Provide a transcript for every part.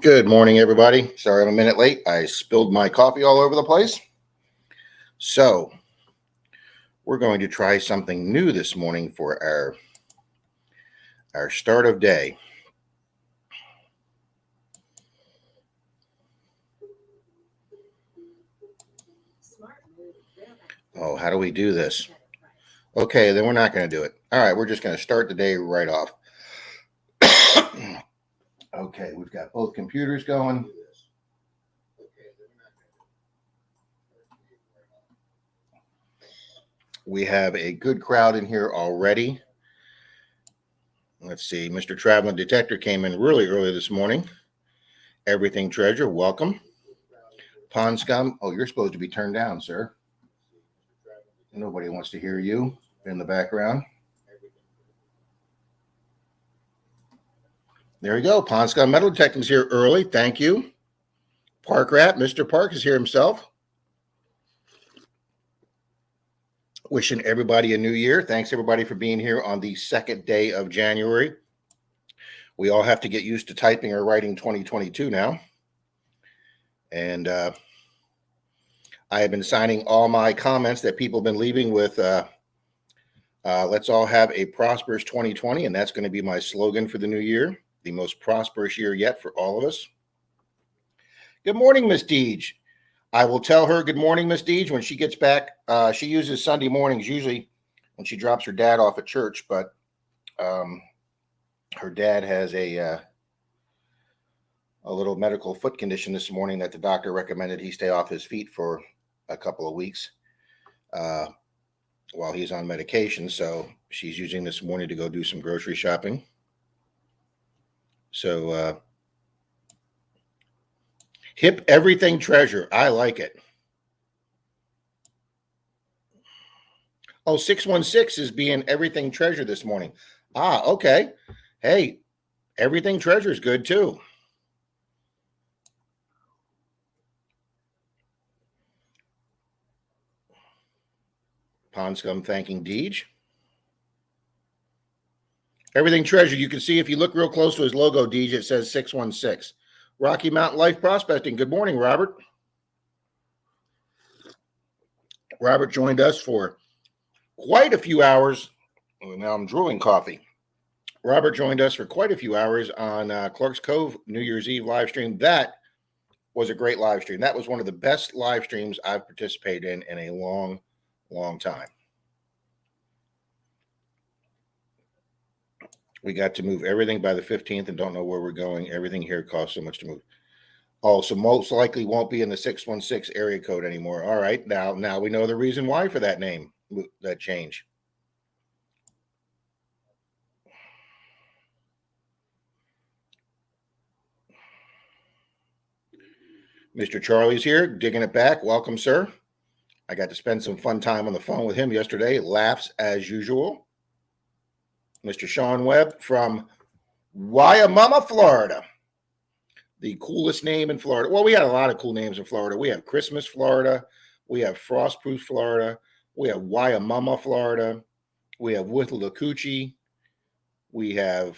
Good morning, everybody. Sorry I'm a minute late. I spilled my coffee all over the place. So, we're going to try something new this morning for our start of day. Oh, how do we do this? Okay, then we're not going to do it. All right, we're just going to start the day right off. Okay, we've got both computers going. We have a good crowd in here already. Let's see, Mr. Traveling Detector came in really early this morning. Everything Treasure, welcome. Pond Scum, oh, you're supposed to be turned down, sir. Nobody wants to hear you in the background. There you go. Pond Scum Metal Detecting's here early. Thank you. Park Rat, Mr. Park is here himself. Wishing everybody a new year. Thanks everybody for being here on the second day of January. We all have to get used to typing or writing 2022 now. And I have been signing all my comments that people have been leaving with let's all have a prosperous 2020. And that's going to be my slogan for the new year. The most prosperous year yet for all of us. Good morning, Miss Deej. I will tell her good morning, Miss Deej, when she gets back. She uses Sunday mornings usually when she drops her dad off at church, but her dad has a little medical foot condition this morning that the doctor recommended he stay off his feet for a couple of weeks while he's on medication. So she's using this morning to go do some grocery shopping. So hip everything treasure. I like it. Oh, 616 is being everything treasure this morning. Ah, okay. Hey, everything treasure is good too. Pond Scum thanking Deej. Everything treasure. You can see if you look real close to his logo, Deej, it says 616. Rocky Mountain Life Prospecting. Good morning, Robert. Robert joined us for quite a few hours. Oh, now I'm drooling coffee. Robert joined us for quite a few hours on Clark's Cove New Year's Eve live stream. That was a great live stream. That was one of the best live streams I've participated in a long, long time. We got to move everything by the 15th and don't know where we're going. Everything here costs so much to move. Oh, so most likely won't be in the 616 area code anymore. All right, now we know the reason why for that name, that change. Mr. Charlie's here, digging it back. Welcome, sir. I got to spend some fun time on the phone with him yesterday. Laughs as usual. Mr. Sean Webb from Wyomama, Florida. The coolest name in Florida. Well, we had a lot of cool names in Florida. We have Christmas, Florida. We have Frostproof, Florida. We have Wyomama, Florida. We have Withlacoochee. We have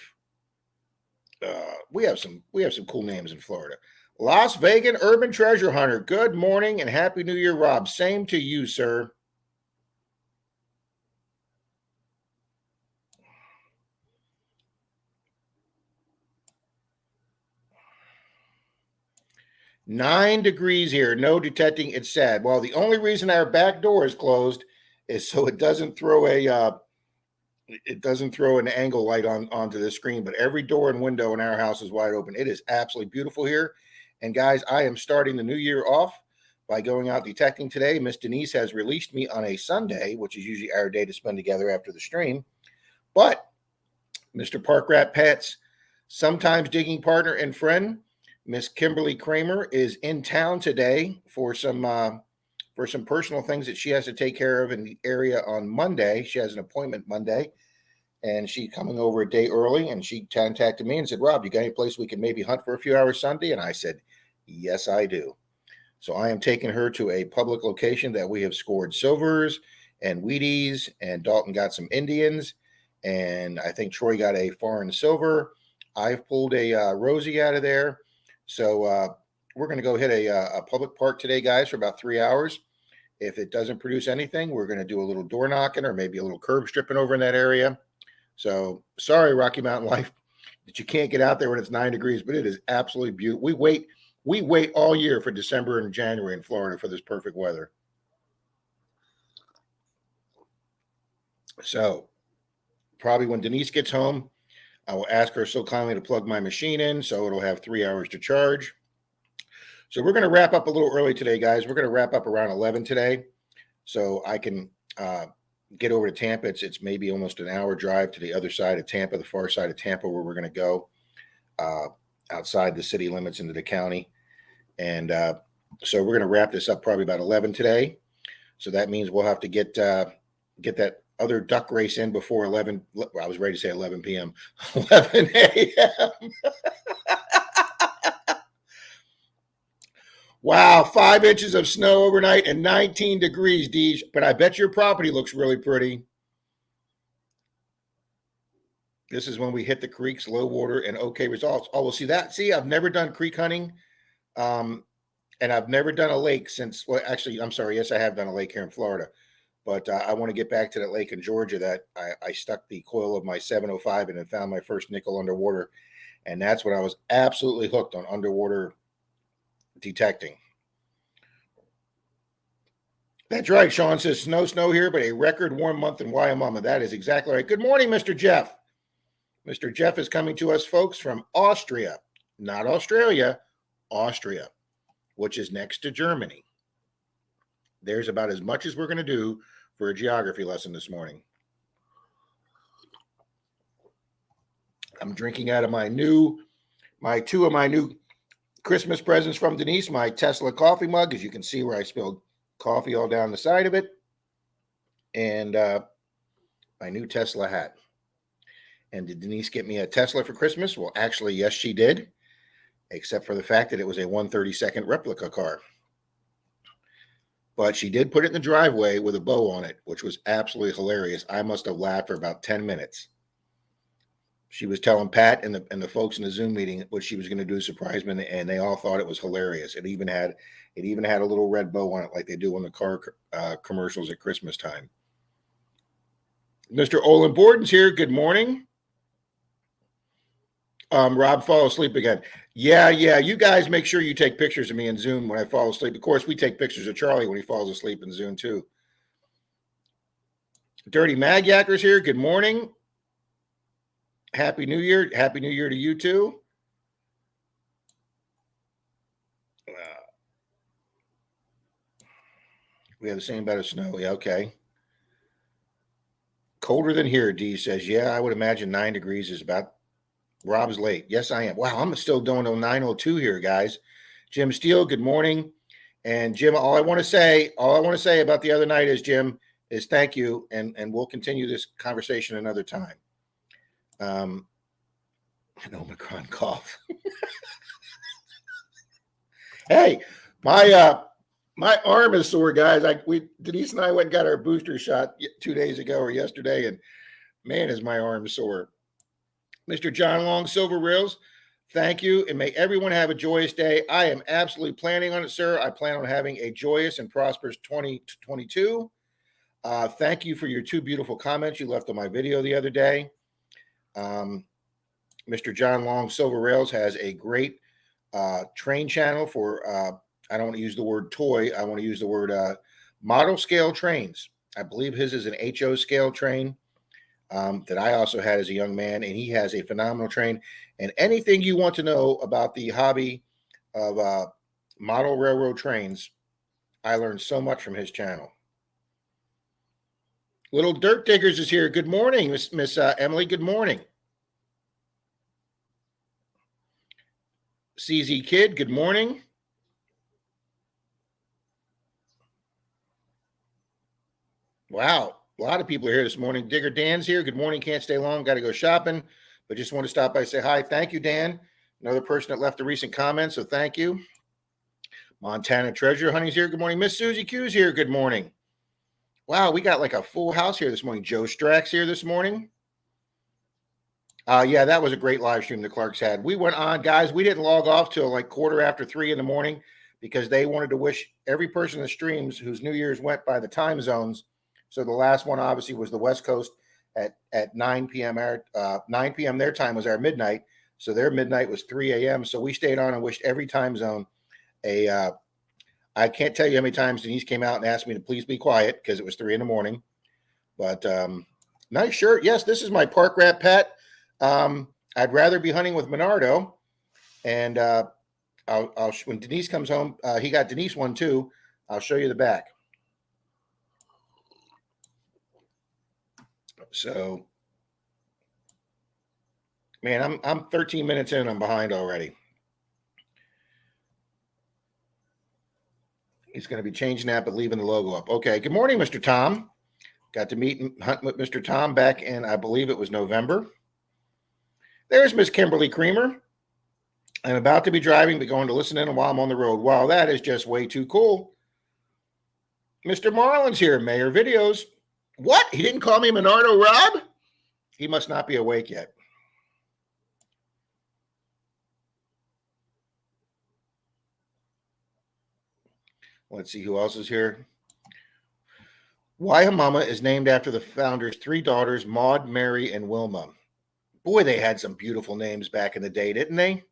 some cool names in Florida. Las Vegas Urban Treasure Hunter. Good morning and Happy New Year, Rob. Same to you, sir. Nine degrees here. No detecting. It's sad. Well, the only reason our back door is closed is so it doesn't throw an angle light onto the screen. But every door and window in our house is wide open. It is absolutely beautiful here. And guys, I am starting the new year off by going out detecting today. Miss Denise has released me on a Sunday, which is usually our day to spend together after the stream. But Mr. Park Rat Pets, sometimes digging partner and friend, Miss Kimberly Kramer is in town today for some personal things that she has to take care of in the area on Monday. She has an appointment Monday, and she's coming over a day early. And she contacted me and said, "Rob, you got any place we can maybe hunt for a few hours Sunday?" And I said, "Yes, I do." So I am taking her to a public location that we have scored silvers and Wheaties, and Dalton got some Indians, and I think Troy got a foreign silver. I've pulled a Rosie out of there. So we're going to go hit a public park today, guys, for about 3 hours. If it doesn't produce anything, we're going to do a little door knocking or maybe a little curb stripping over in that area. So sorry, Rocky Mountain Life, that you can't get out there when it's 9 degrees, but it is absolutely beautiful. We wait all year for December and January in Florida for this perfect weather. So probably when Denise gets home, I will ask her so kindly to plug my machine in so it'll have 3 hours to charge. So we're going to wrap up a little early today, guys. We're going to wrap up around 11 today so I can get over to Tampa. It's maybe almost an hour drive to the other side of Tampa, the far side of Tampa, where we're going to go outside the city limits into the county. And so we're going to wrap this up probably about 11 today. So that means we'll have to get that other duck race in before 11. I was ready to say 11 p.m. 11 a.m. Wow, 5 inches of snow overnight and 19 degrees, Deej. But I bet your property looks really pretty. This is when we hit the creeks, low water, and okay results. Oh, we'll see that. See, I've never done creek hunting. And I've never done a lake since, well, actually, I'm sorry. Yes, I have done a lake here in Florida. But I want to get back to that lake in Georgia that I stuck the coil of my 705 in and found my first nickel underwater. And that's when I was absolutely hooked on underwater detecting. That's right. Sean says snow here, but a record warm month in Wyoming. That is exactly right. Good morning, Mr. Jeff. Mr. Jeff is coming to us, folks, from Austria, not Australia, Austria, which is next to Germany. There's about as much as we're going to do for a geography lesson this morning. I'm drinking out of my two of my new Christmas presents from Denise, my Tesla coffee mug, as you can see where I spilled coffee all down the side of it, and my new Tesla hat. And did Denise get me a Tesla for Christmas? Well, actually, yes, she did, except for the fact that it was a 1/32 replica car. But she did put it in the driveway with a bow on it, which was absolutely hilarious. I must have laughed for about 10 minutes. She was telling Pat and the folks in the Zoom meeting what she was going to do to surprise me, and they all thought it was hilarious. It even had a little red bow on it, like they do on the car commercials at Christmas time. Mr. Olin Borden's here. Good morning. Rob, fall asleep again. Yeah. You guys make sure you take pictures of me in Zoom when I fall asleep. Of course, we take pictures of Charlie when he falls asleep in Zoom too. Dirty Mag Yakker's here. Good morning. Happy New Year. Happy New Year to you too. We have the same about of snow. Yeah, okay. Colder than here, D says. Yeah, I would imagine 9 degrees is about. Rob's late. Yes, I am. Wow, I'm still doing 9:02 here, guys. Jim Steele, good morning. And Jim, all I want to say about the other night is, Jim, is thank you, and we'll continue this conversation another time. An Omicron cough. Hey, my arm is sore, guys. Denise and I went and got our booster shot 2 days ago or yesterday, and man, is my arm sore. Mr. John Long, Silver Rails, thank you, and may everyone have a joyous day. I am absolutely planning on it, sir. I plan on having a joyous and prosperous 2022. Thank you for your 2 beautiful comments you left on my video the other day. Mr. John Long, Silver Rails, has a great train channel for, I don't want to use the word toy, I want to use the word model scale trains. I believe his is an HO scale train. That I also had as a young man, and he has a phenomenal train. And anything you want to know about the hobby of model railroad trains, I learned so much from his channel. Little Dirt Diggers is here. Good morning, Miss Emily. Good morning. CZ Kid, good morning. Wow. A lot of people are here this morning. Digger Dan's here. Good morning. Can't stay long. Got to go shopping, but just want to stop by and say hi. Thank you, Dan. Another person that left a recent comment, so thank you. Montana Treasure Hunting's here. Good morning. Miss Susie Q's here. Good morning. Wow, we got like a full house here this morning. Joe Strack's here this morning. Yeah, that was a great live stream the Clarks had. We went on, guys. We didn't log off till like 3:15 in the morning because they wanted to wish every person in the streams whose New Year's went by the time zones. So the last one obviously was the West Coast at 9 p.m. 9 p.m. their time was our midnight. So their midnight was 3 a.m. So we stayed on and wished every time zone a. I can't tell you how many times Denise came out and asked me to please be quiet because it was 3 in the morning. But nice shirt. Yes, this is my park rat pet. I'd rather be hunting with Menardo, and I'll when Denise comes home, he got Denise one too. I'll show you the back. So, man, I'm 13 minutes in. I'm behind already. He's going to be changing that, but leaving the logo up. Okay. Good morning, Mr. Tom. Got to meet and hunt with Mr. Tom back in, I believe it was November. There's Miss Kimberly Creamer. I'm about to be driving, but going to listen in while I'm on the road. Wow, that is just way too cool. Mr. Marlin's here, Mayor Videos. What? He didn't call me Menardo Rob? He must not be awake yet. Let's see who else is here. Waimama is named after the founder's three daughters, Maud, Mary, and Wilma. Boy, they had some beautiful names back in the day, didn't they?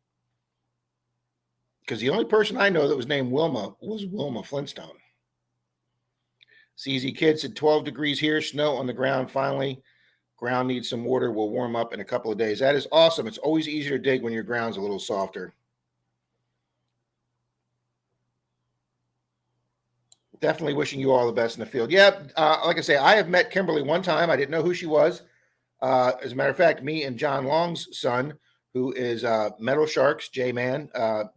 Because the only person I know that was named Wilma was Wilma Flintstone. CZ Kid said 12 degrees here, snow on the ground finally. Ground needs some water, will warm up in a couple of days. That is awesome. It's always easier to dig when your ground's a little softer. Definitely wishing you all the best in the field. Yeah, like I say, I have met Kimberly one time. I didn't know who she was. As a matter of fact, me and John Long's son, who is Metal Sharks, J-Man,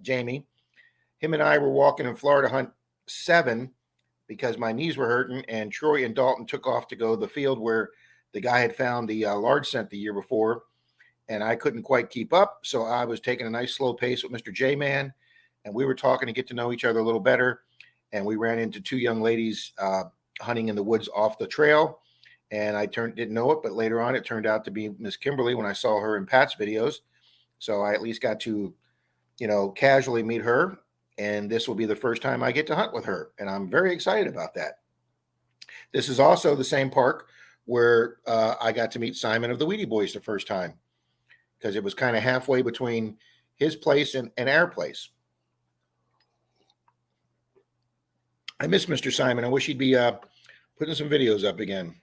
Jamie, him and I were walking in Florida Hunt 7 because my knees were hurting, and Troy and Dalton took off to go to the field where the guy had found the large scent the year before, and I couldn't quite keep up, so I was taking a nice slow pace with Mr. J-Man, and we were talking to get to know each other a little better, and we ran into two young ladies hunting in the woods off the trail, and I didn't know it, but later on it turned out to be Miss Kimberly when I saw her in Pat's videos, so I at least got to, casually meet her, and this will be the first time I get to hunt with her, and I'm very excited about that. This is also the same park where I got to meet Simon of the Weedy Boys the first time, because it was kind of halfway between his place and our place. I miss Mr. Simon. I wish he'd be putting some videos up again.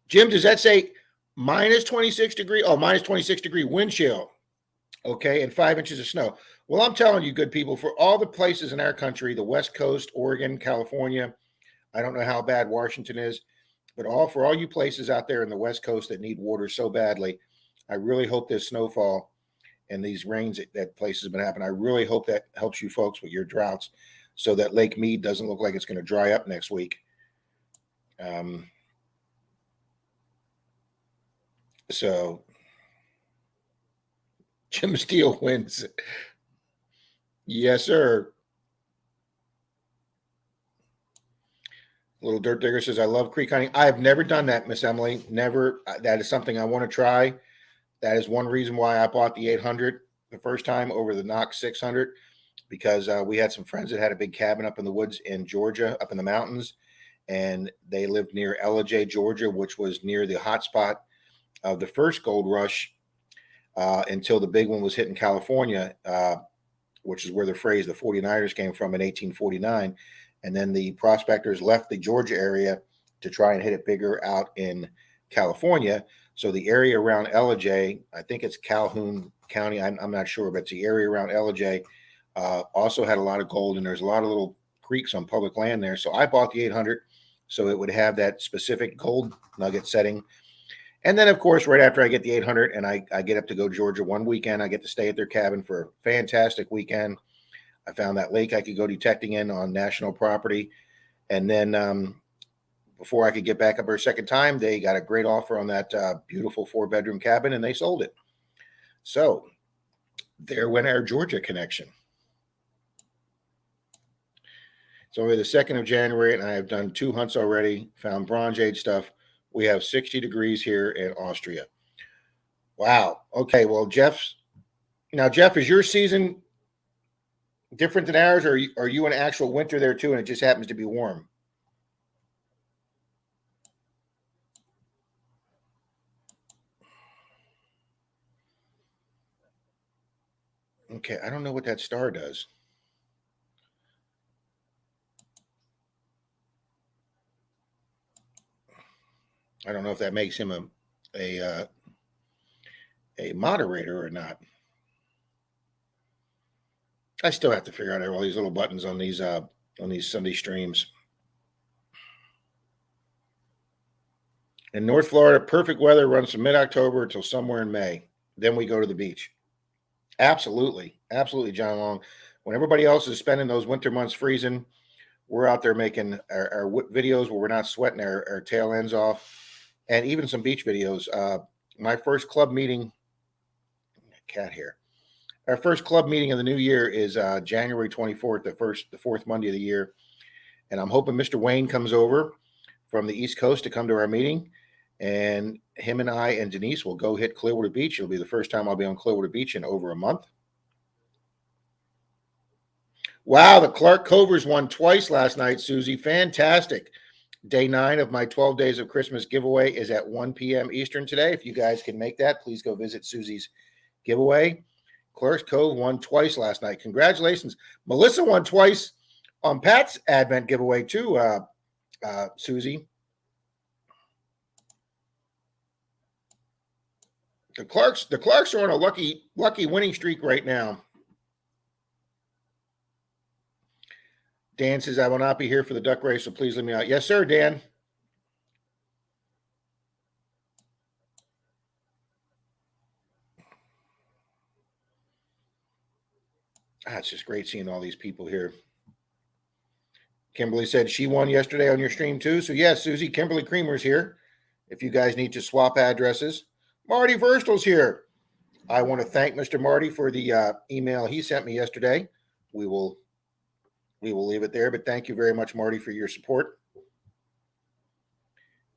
Jim, does that say minus 26 degree? Oh, minus 26 degree wind chill. Okay, and 5 inches of snow. Well, I'm telling you, good people, for all the places in our country, the West Coast, Oregon, California, I don't know how bad Washington is, but for all you places out there in the West Coast that need water so badly, I really hope this snowfall and these rains that places have been happening, I really hope that helps you folks with your droughts so that Lake Mead doesn't look like it's going to dry up next week. So Jim Steele wins. Yes, sir. Little Dirt Digger says, I love creek hunting. I have never done that, Miss Emily. Never. That is something I want to try. That is one reason why I bought the 800 the first time over the Knox 600, because we had some friends that had a big cabin up in the woods in Georgia, up in the mountains, and they lived near Ellijay, Georgia, which was near the hotspot of the first gold rush until the big one was hit in California, which is where the phrase the 49ers came from in 1849. And then the prospectors left the Georgia area to try and hit it bigger out in California. So the area around Ellijay, I think it's Calhoun County, I'm not sure, but it's the area around Ellijay also had a lot of gold, and there's a lot of little creeks on public land there. So I bought the 800 so it would have that specific gold nugget setting. And then, of course, right after I get the 800 and I get up to go to Georgia one weekend, I get to stay at their cabin for a fantastic weekend. I found that lake I could go detecting in on national property. And then before I could get back up there a second time, they got a great offer on that beautiful 4-bedroom cabin, and they sold it. So there went our Georgia connection. It's only the 2nd of January, and I have done 2 hunts already, found Bronze Age stuff. We have 60 degrees here in Austria. Wow. Okay. Well, Jeff, is your season different than ours, or are you in actual winter there too, and it just happens to be warm? Okay. I don't know what that star does. I don't know if that makes him a moderator or not. I still have to figure out all these little buttons on these Sunday streams. In North Florida, perfect weather runs from mid-October until somewhere in May. Then we go to the beach. Absolutely, absolutely, John Long. When everybody else is spending those winter months freezing, we're out there making our videos where we're not sweating our tail ends off, and even some beach videos. My first club meeting, cat here. Our first club meeting of the new year is January 24th, the fourth Monday of the year, and I'm hoping Mr. Wayne comes over from the East Coast to come to our meeting, and him and I and Denise will go hit Clearwater Beach. It'll be the first time I'll be on Clearwater Beach in over a month. Wow, the Clark Covers won twice last night, Susie. Fantastic. Day 9 of my 12 Days of Christmas giveaway is at 1 p.m. Eastern today. If you guys can make that, please go visit Susie's giveaway. Clark's Cove won twice last night. Congratulations. Melissa won twice on Pat's Advent giveaway too, Susie. The Clarks are on a lucky winning streak right now. Dan says, I will not be here for the duck race, so please let me out. Yes, sir, Dan. It's just great seeing all these people here. Kimberly said she won yesterday on your stream too. So yes, Susie, Kimberly Creamer's here. If you guys need to swap addresses, Marty Verstal's here. I want to thank Mr. Marty for the email he sent me yesterday. We will leave it there, but thank you very much, Marty, for your support.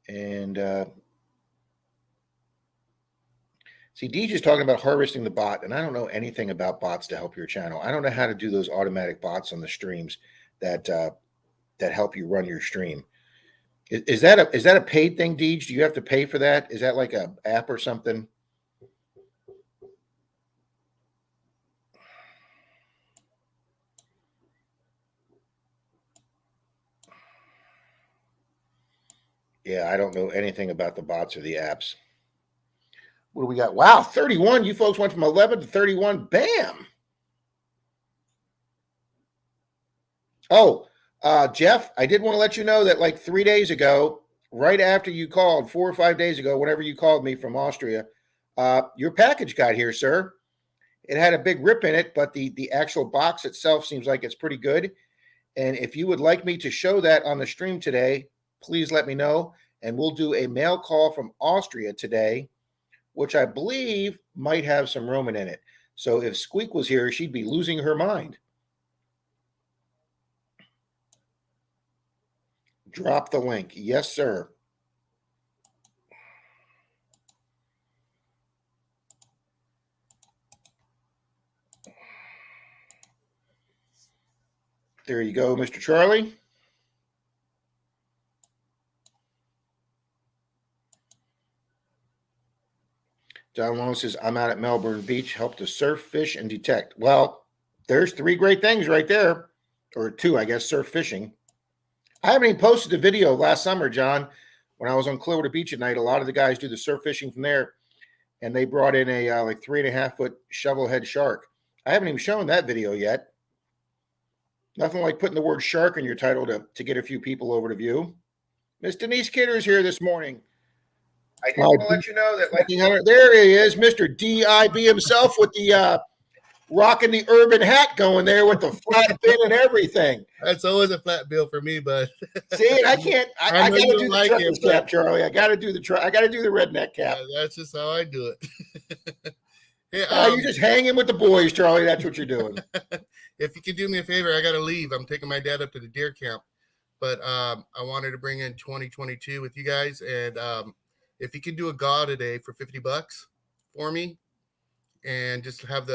And see, Deej is talking about harvesting the bot, and I don't know anything about bots to help your channel. I don't know how to do those automatic bots on the streams that help you run your stream. Is that a paid thing, Deej? Do you have to pay for that? Is that like a app or something? Yeah, I don't know anything about the bots or the apps. What do we got? Wow, 31. You folks went from 11 to 31. Bam. Oh, Jeff, I did want to let you know that like 3 days ago, right after you called, 4 or 5 days ago, whenever you called me from Austria, your package got here, sir. It had a big rip in it, but the actual box itself seems like it's pretty good. And if you would like me to show that on the stream today, please let me know. And we'll do a mail call from Austria today, which I believe might have some Roman in it. So if Squeak was here, she'd be losing her mind. Drop the link. Yes, sir. There you go, Mr. Charlie. John Long says, I'm out at Melbourne Beach, help to surf, fish, and detect. Well, there's 3 great things right there. Or 2, I guess, surf fishing. I haven't even posted a video last summer, John. When I was on Clearwater Beach at night, a lot of the guys do the surf fishing from there. And they brought in a like 3.5 foot shovel head shark. I haven't even shown that video yet. Nothing like putting the word shark in your title to get a few people over to view. Miss Denise Kidder's here this morning. I just want to let you know that, like, there he is, Mr. DIB himself with the rocking the urban hat going there with the flat fin and everything. That's always a flat bill for me, but see, I can't. I got to do the trucker's cap, Charlie. I got to do the I got to do the redneck cap. Yeah, that's just how I do it. Hey, you're just hanging with the boys, Charlie. That's what you're doing. If you could do me a favor, I got to leave. I'm taking my dad up to the deer camp, but I wanted to bring in 2022 with you guys, and if you can do a gaw today for $50 for me, and just have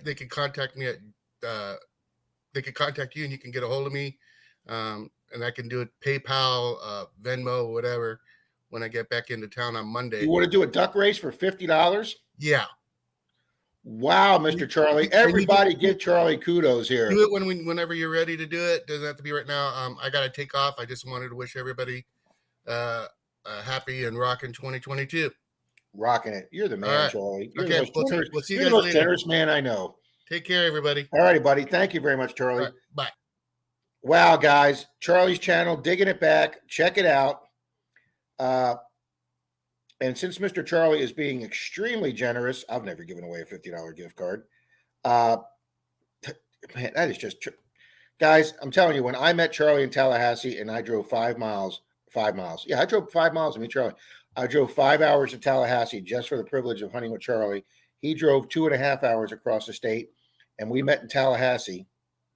they can contact me at they can contact you, and you can get a hold of me, and I can do it PayPal, Venmo, whatever, when I get back into town on Monday. You want to do a duck race for $50? Yeah. Wow, Mr. Charlie. Everybody give Charlie kudos here. Do it whenever you're ready to do it. Doesn't have to be right now. I got to take off. I just wanted to wish everybody happy and rocking 2022. Rocking it. You're the man, right, Charlie. You're okay, we'll see you guys later. Generous man I know. Take care, everybody. All righty, buddy. Thank you very much, Charlie. Right, bye. Wow, guys. Charlie's channel, Digging It Back. Check it out. And since Mr. Charlie is being extremely generous, I've never given away a $50 gift card. Man, that is just guys, I'm telling you, when I met Charlie in Tallahassee and I drove 5 miles. Yeah, I drove 5 miles to meet Charlie. I drove 5 hours to Tallahassee just for the privilege of hunting with Charlie. He drove 2.5 hours across the state, and we met in Tallahassee.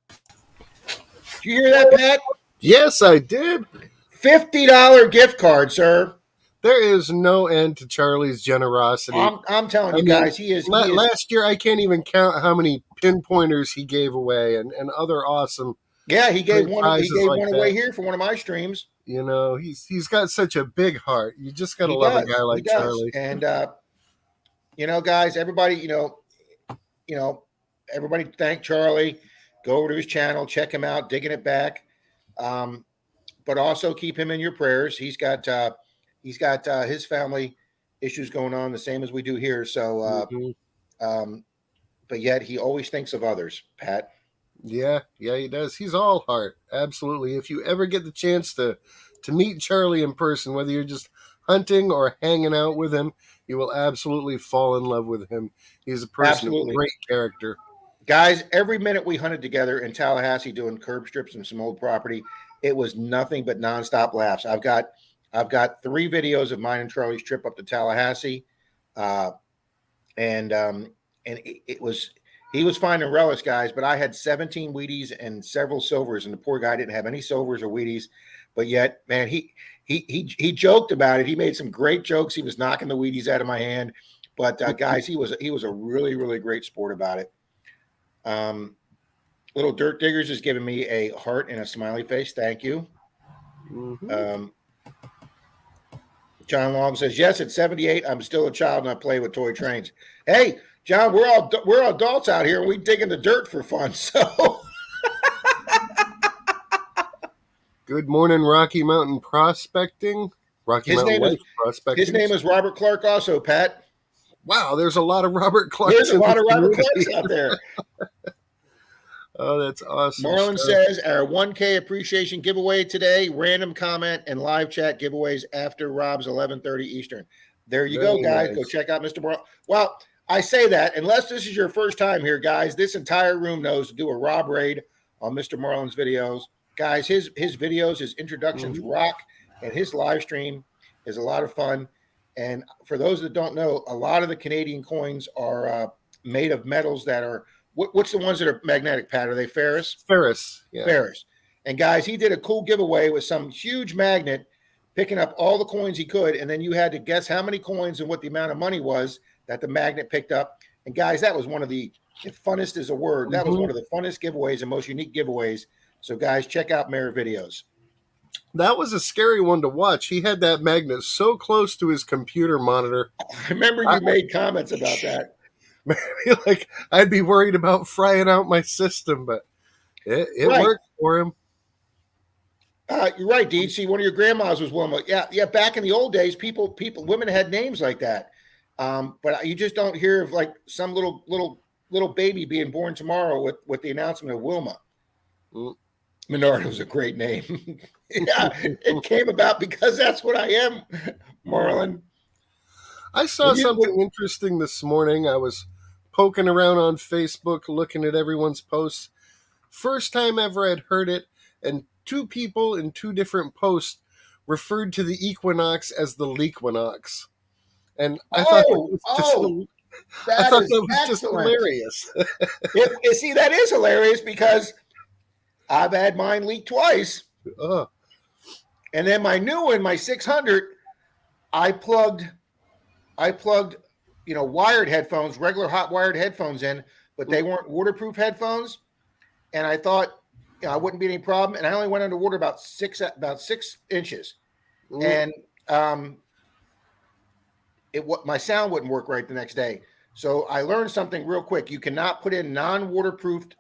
Did you hear that, Pat? Yes, I did. $50 gift card, sir. There is no end to Charlie's generosity. I'm telling you guys, he is. Last year, I can't even count how many pinpointers he gave away and other awesome. Yeah, he gave one. He gave one away here for one of my streams. You know, he's got such a big heart. You just got to love a guy like Charlie. And you know, guys, everybody, you know, everybody thank Charlie. Go over to his channel, check him out, Digging It Back. But also keep him in your prayers. He's got his family issues going on, the same as we do here. So, but yet he always thinks of others, Pat. Yeah, he does. He's all heart. Absolutely. If you ever get the chance to meet Charlie in person, whether you're just hunting or hanging out with him, you will absolutely fall in love with him. He's a person of great character. Guys, every minute we hunted together in Tallahassee doing curb strips and some old property, it was nothing but nonstop laughs. I've got 3 videos of mine and Charlie's trip up to Tallahassee. And he was finding relics, guys, but I had 17 Wheaties and several silvers, and the poor guy didn't have any silvers or Wheaties. But yet, man, he joked about it. He made some great jokes. He was knocking the Wheaties out of my hand. But guys, he was a really, really great sport about it. Little Dirt Diggers is giving me a heart and a smiley face. Thank you. John Long says, yes, at 78, I'm still a child and I play with toy trains. Hey, John, we're adults out here and we dig in the dirt for fun. So good morning, Rocky Mountain Prospecting. His name is Robert Clark also, Pat. Wow, there's a lot of Robert Clarks. There's a lot of Robert Clarks out there. Oh, that's awesome. Marlon says our 1K appreciation giveaway today, random comment and live chat giveaways after Rob's 11:30 Eastern. There you go, guys. Nice. Go check out Mr. Marlon. Well, I say that unless this is your first time here, guys, this entire room knows to do a Rob raid on Mr. Marlon's videos. Guys, his videos, his introductions rock, and his live stream is a lot of fun. And for those that don't know, a lot of the Canadian coins are made of metals that are what's the ones that are magnetic, Pat? Are they ferrous? Ferrous, yeah. Ferrous. And guys, he did a cool giveaway with some huge magnet, picking up all the coins he could, and then you had to guess how many coins and what the amount of money was that the magnet picked up. And guys, that was one of the funnest is a word. That was one of the funnest giveaways and most unique giveaways. So guys, check out Mayor videos. That was a scary one to watch. He had that magnet so close to his computer monitor. I remember you made comments about that. Like I'd be worried about frying out my system, but it worked for him. You're right, Deed. See, one of your grandmas was Wilma. Yeah. Back in the old days, women had names like that, but you just don't hear of like some little baby being born tomorrow with the announcement of Wilma. Menardo is a great name. Yeah, it came about because that's what I am, Marlon. I saw something interesting this morning. I was poking around on Facebook, looking at everyone's posts. First time ever I'd heard it, and 2 people in 2 different posts referred to the equinox as the leaquinox. And I thought that was just hilarious. See, that is hilarious because I've had mine leak twice. And then my new one, my 600, I plugged wired headphones, regular hot wired headphones in, but they weren't waterproof headphones. And I thought, I wouldn't be any problem. And I only went underwater about 6 inches. And my sound wouldn't work right the next day. So I learned something real quick. You cannot put in non-waterproofed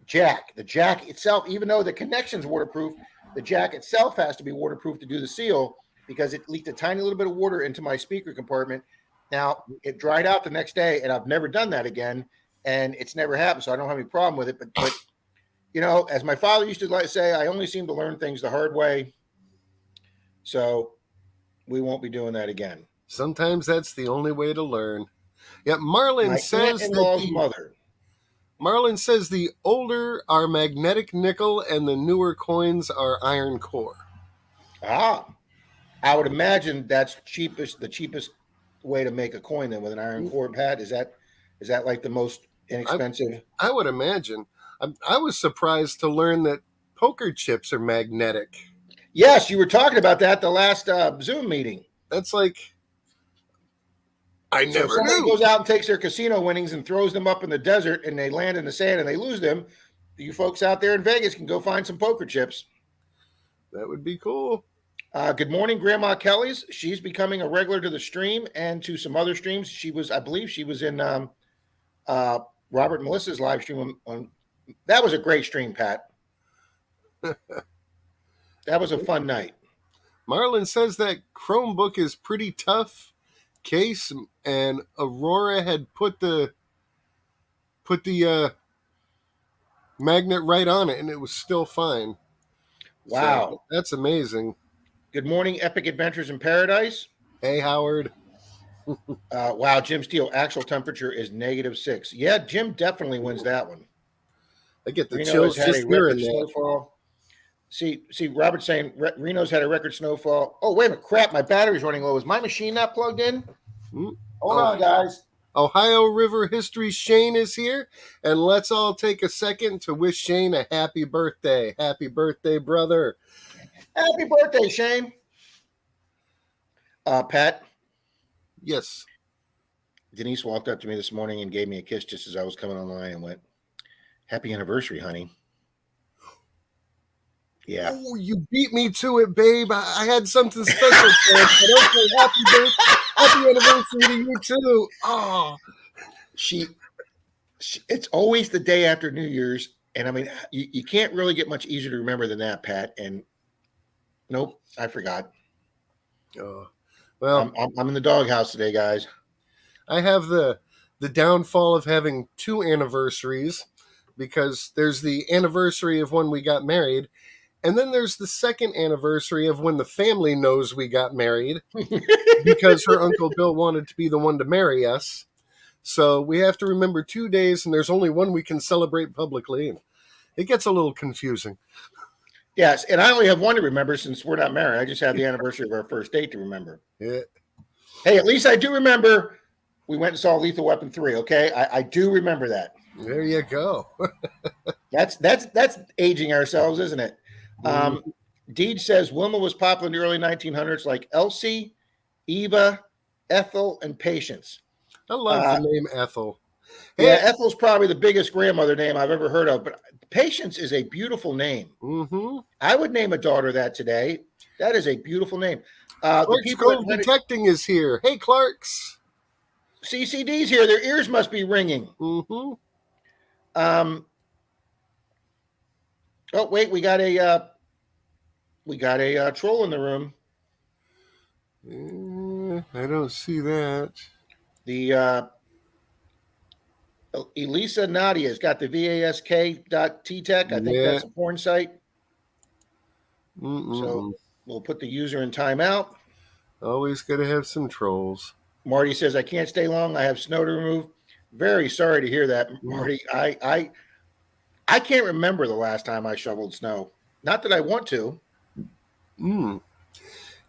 jack. The jack itself, even though the connection's waterproof, the jack itself has to be waterproof to do the seal, because it leaked a tiny little bit of water into my speaker compartment. Now, it dried out the next day, and I've never done that again, and it's never happened, so I don't have any problem with it. But as my father used to like to say, I only seem to learn things the hard way, so we won't be doing that again. Sometimes that's the only way to learn. Yeah, Marlon says the older are magnetic nickel and the newer coins are iron core. I would imagine that's the cheapest way to make a coin then, with an iron core, Pat. Is that like the most inexpensive? I would imagine. I was surprised to learn that poker chips are magnetic. Yes, you were talking about that the last Zoom meeting. That's like, I never somebody knew. Goes out and takes their casino winnings and throws them up in the desert, and they land in the sand and they lose them. You folks out there in Vegas can go find some poker chips. That would be cool. Good morning, Grandma Kelly's. She's becoming a regular to the stream and to some other streams. I believe she was in Robert and Melissa's live stream. That was a great stream, Pat. That was a fun night. Marlon says that Chromebook is pretty tough case, and Aurora had put the magnet right on it, and it was still fine. Wow, so, that's amazing. Good morning, Epic Adventures in Paradise. Hey, Howard. Wow, Jim Steele, actual temperature is -6. Yeah, Jim definitely wins that one. I get the chills just hearing that. Snowfall. See, Robert's saying Reno's had a record snowfall. Oh, wait a minute, crap, my battery's running low. Is my machine not plugged in? Hold on, guys. Ohio River History Shane is here, and let's all take a second to wish Shane a happy birthday. Happy birthday, brother. Happy birthday, Shane. Pat? Yes. Denise walked up to me this morning and gave me a kiss just as I was coming online and went, "Happy anniversary, honey." Yeah. Oh, you beat me to it, babe. I had something special for you. But okay, happy anniversary to you too. Oh, it's always the day after New Year's, and I mean, you can't really get much easier to remember than that, Pat. And nope, I forgot. Oh, well, I'm in the doghouse today, guys. I have the downfall of having 2 anniversaries, because there's the anniversary of when we got married, and then there's the second anniversary of when the family knows we got married, because her Uncle Bill wanted to be the one to marry us. So we have to remember 2 days, and there's only one we can celebrate publicly. And it gets a little confusing. Yes, and I only have one to remember since we're not married. I just have the anniversary of our first date to remember. Yeah. Hey, at least I do remember we went and saw Lethal Weapon 3, okay? I do remember that. There you go. That's aging ourselves, isn't it? Deed says Wilma was popular in the early 1900s, like Elsie, Eva, Ethel, and Patience. I love the name Ethel. Yeah, Ethel's probably the biggest grandmother name I've ever heard of, but Patience is a beautiful name. Mm-hmm. I would name a daughter that today. That is a beautiful name. Clark's Cove Detecting is here. Hey, Clark's. CCD's here. Their ears must be ringing. Mm-hmm. Oh, wait, we got a troll in the room. I don't see that. The Elisa Nadia's got the vask.ttech. I think that's a porn site. So we'll put the user in timeout. Always got to have some trolls. Marty says, I can't stay long. I have snow to remove. Very sorry to hear that, Marty. I can't remember the last time I shoveled snow. Not that I want to.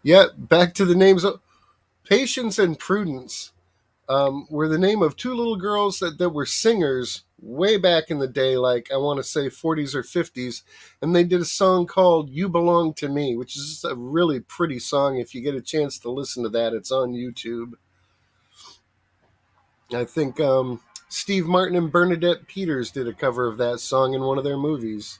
Yeah, back to the names. Patience and Prudence were the name of 2 little girls that were singers way back in the day, like I want to say 40s or 50s. And they did a song called You Belong to Me, which is a really pretty song. If you get a chance to listen to that, it's on YouTube. I think Steve Martin and Bernadette Peters did a cover of that song in one of their movies.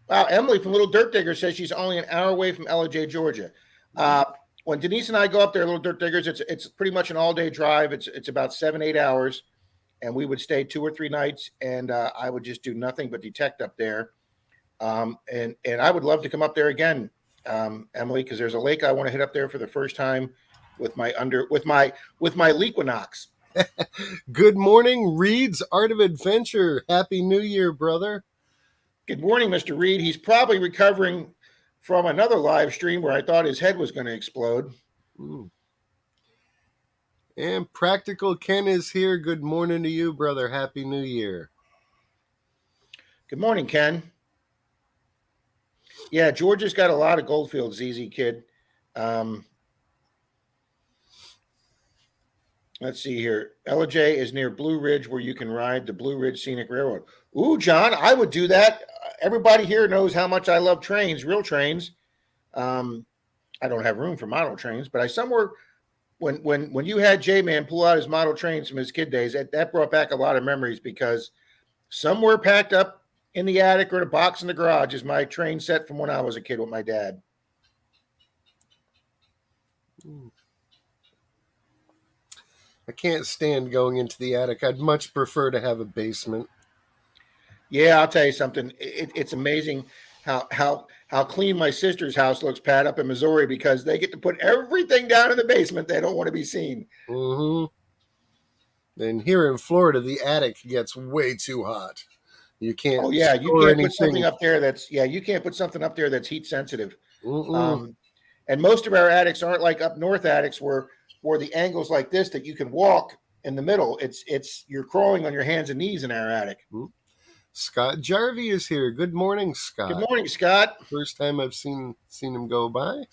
Wow, Emily from Little Dirt Digger says she's only an hour away from LJ, Georgia. Uh, when Denise and I go up there, Little Dirt Diggers, it's pretty much an all day drive. It's about 7-8 hours, and we would stay 2 or 3 nights, and I would just do nothing but detect up there. And I would love to come up there again, Emily, because there's a lake I want to hit up there for the first time with my Lequinox. Good morning, Reed's Art of Adventure. Happy New Year, brother. Good morning, Mr. Reed. He's probably recovering from another live stream where I thought his head was going to explode. And Practical Ken is here. Good morning to you, brother. Happy New Year. Good morning, Ken. Yeah, Georgia's got a lot of Goldfields, ZZ Kid. Let's see here. LJ is near Blue Ridge, where you can ride the Blue Ridge Scenic Railroad. Ooh, John, I would do that. Everybody here knows how much I love trains, real trains. I don't have room for model trains, but I somewhere when you had J-Man pull out his model trains from his kid days, that brought back a lot of memories, because somewhere packed up in the attic or in a box in the garage is my train set from when I was a kid with my dad. I can't stand going into the attic. I'd much prefer to have a basement. Yeah, I'll tell you something. It's amazing how clean my sister's house looks, Pat, up in Missouri, because they get to put everything down in the basement. They don't want to be seen. And here in Florida, the attic gets way too hot. You can't. Oh yeah, you can't put something up there you can't put something up there that's heat sensitive. And most of our attics aren't like up north attics where the angle's like this that you can walk in the middle. It's you're crawling on your hands and knees in our attic. Scott Jarvie is here. Good morning, Scott. Good morning, Scott. First time I've seen him go by. And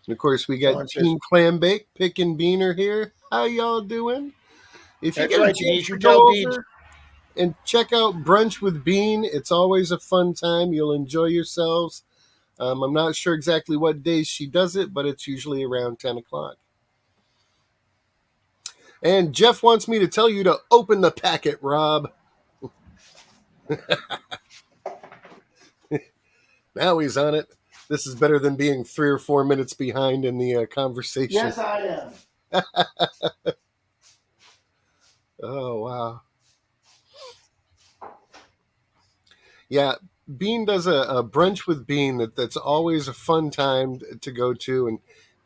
of course, we got Team Clam Bake, Pick and Beaner here. How y'all doing? If you get a chance to go over and check out Brunch with Bean, it's always a fun time. You'll enjoy yourselves. I'm not sure exactly what days she does it, but it's usually around 10 o'clock. And Jeff wants me to tell you to open the packet, Rob. Now he's on it. This is better than being 3 or 4 minutes behind in the conversation. Yes, I am. Oh, wow. Yeah, Bean does a brunch with Bean that's always a fun time to go to and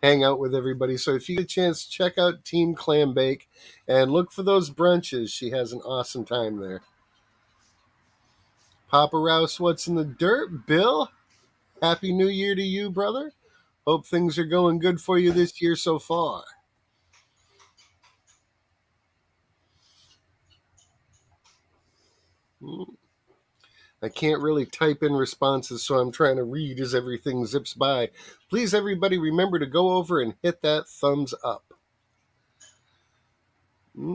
hang out with everybody. So if you get a chance, check out Team Clam Bake and look for those brunches. She has an awesome time there. Papa Rouse, what's in the dirt? Bill, Happy New Year to you, brother. Hope things are going good for you this year so far. I can't really type in responses, so I'm trying to read as everything zips by. Please, everybody, remember to go over and hit that thumbs up.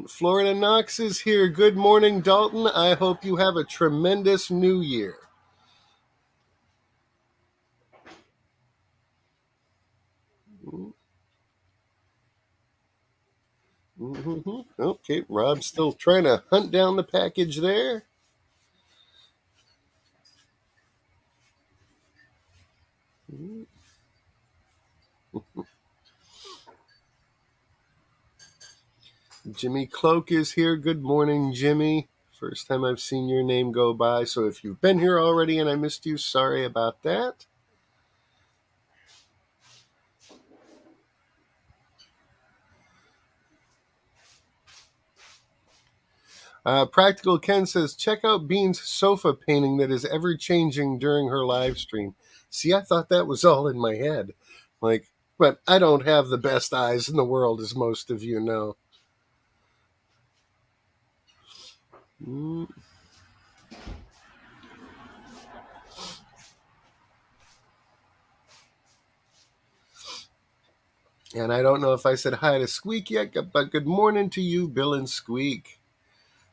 Florida Knox is here. Good morning, Dalton. I hope you have a tremendous new year. Okay, Rob's still trying to hunt down the package there. Jimmy Cloak is here. Good morning, Jimmy. First time I've seen your name go by, so if you've been here already and I missed you, sorry about that. Practical Ken says, check out Bean's sofa painting that is ever changing during her live stream. See, I thought that was all in my head. But I don't have the best eyes in the world, as most of you know. And I don't know if I said hi to Squeak yet, but good morning to you, Bill and Squeak.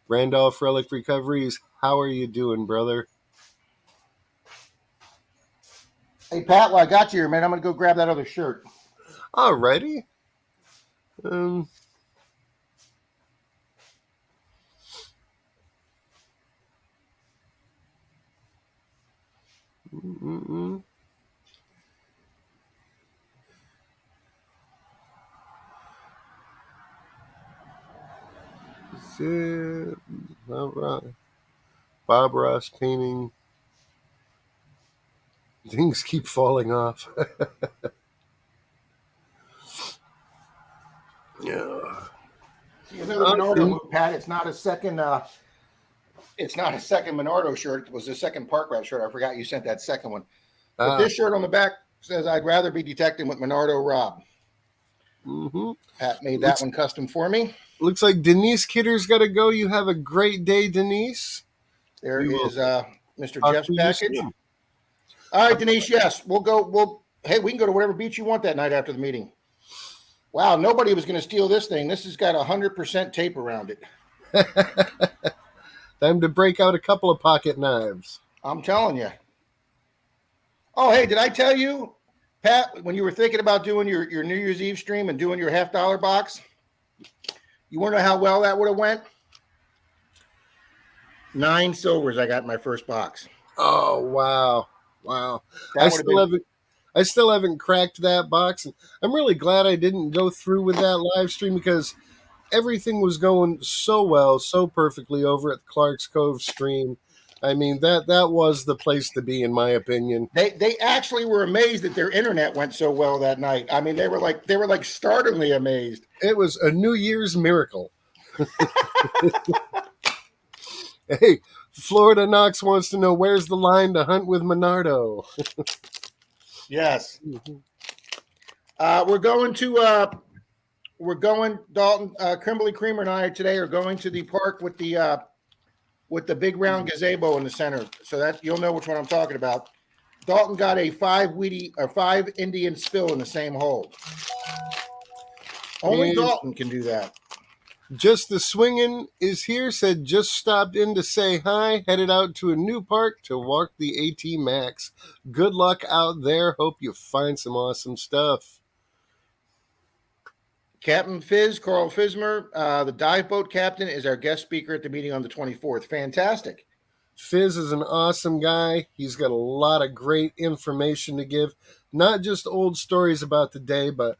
Randolph Relic Recoveries, how are you doing, brother? Hey, Pat, well, I got you here, man. I'm going to go grab that other shirt. Alrighty. Um, mm-mm. Bob Ross painting. Things keep falling off. Yeah. See, another Menardo look, Pat. It's not a second. It's not a second Menardo shirt. It was a second Park Rat shirt. I forgot you sent that second one. But this shirt on the back says, "I'd rather be detecting with Menardo Rob." Mm-hmm. Pat made that one custom for me. Looks like Denise Kidder's got to go. You have a great day, Denise. There is Mr. Talk Jeff's to you package. soon. All right, Denise. Yes, we'll go. Hey, we can go to whatever beach you want that night after the meeting. Wow, nobody was going to steal this thing. This has got 100% tape around it. Time to break out a couple of pocket knives. I'm telling you. Oh, hey, did I tell you, Pat, when you were thinking about doing your New Year's Eve stream and doing your $50 box, you want to know how well that would have went? 9 silvers I got in my first box. Oh, wow. I still haven't cracked that box. And I'm really glad I didn't go through with that live stream because everything was going so well, so perfectly over at the Clark's Cove stream. I mean, that was the place to be, in my opinion. They actually were amazed that their internet went so well that night. I mean, they were like startlingly amazed. It was a New Year's miracle. Hey, Florida Knox wants to know where's the line to hunt with Menardo. Yes. We're going Dalton, Kimberly Creamer and I today are going to the park with the big round gazebo in the center. So that you'll know which one I'm talking about. Dalton got a 5 Indian spill in the same hole. Only Dalton can do that. Just the Swingin' is here, said just stopped in to say hi, headed out to a new park to walk the AT Max. Good luck out there. Hope you find some awesome stuff. Captain Fizz, Carl Fismer, the dive boat captain, is our guest speaker at the meeting on the 24th. Fantastic. Fizz is an awesome guy. He's got a lot of great information to give. Not just old stories about the day, but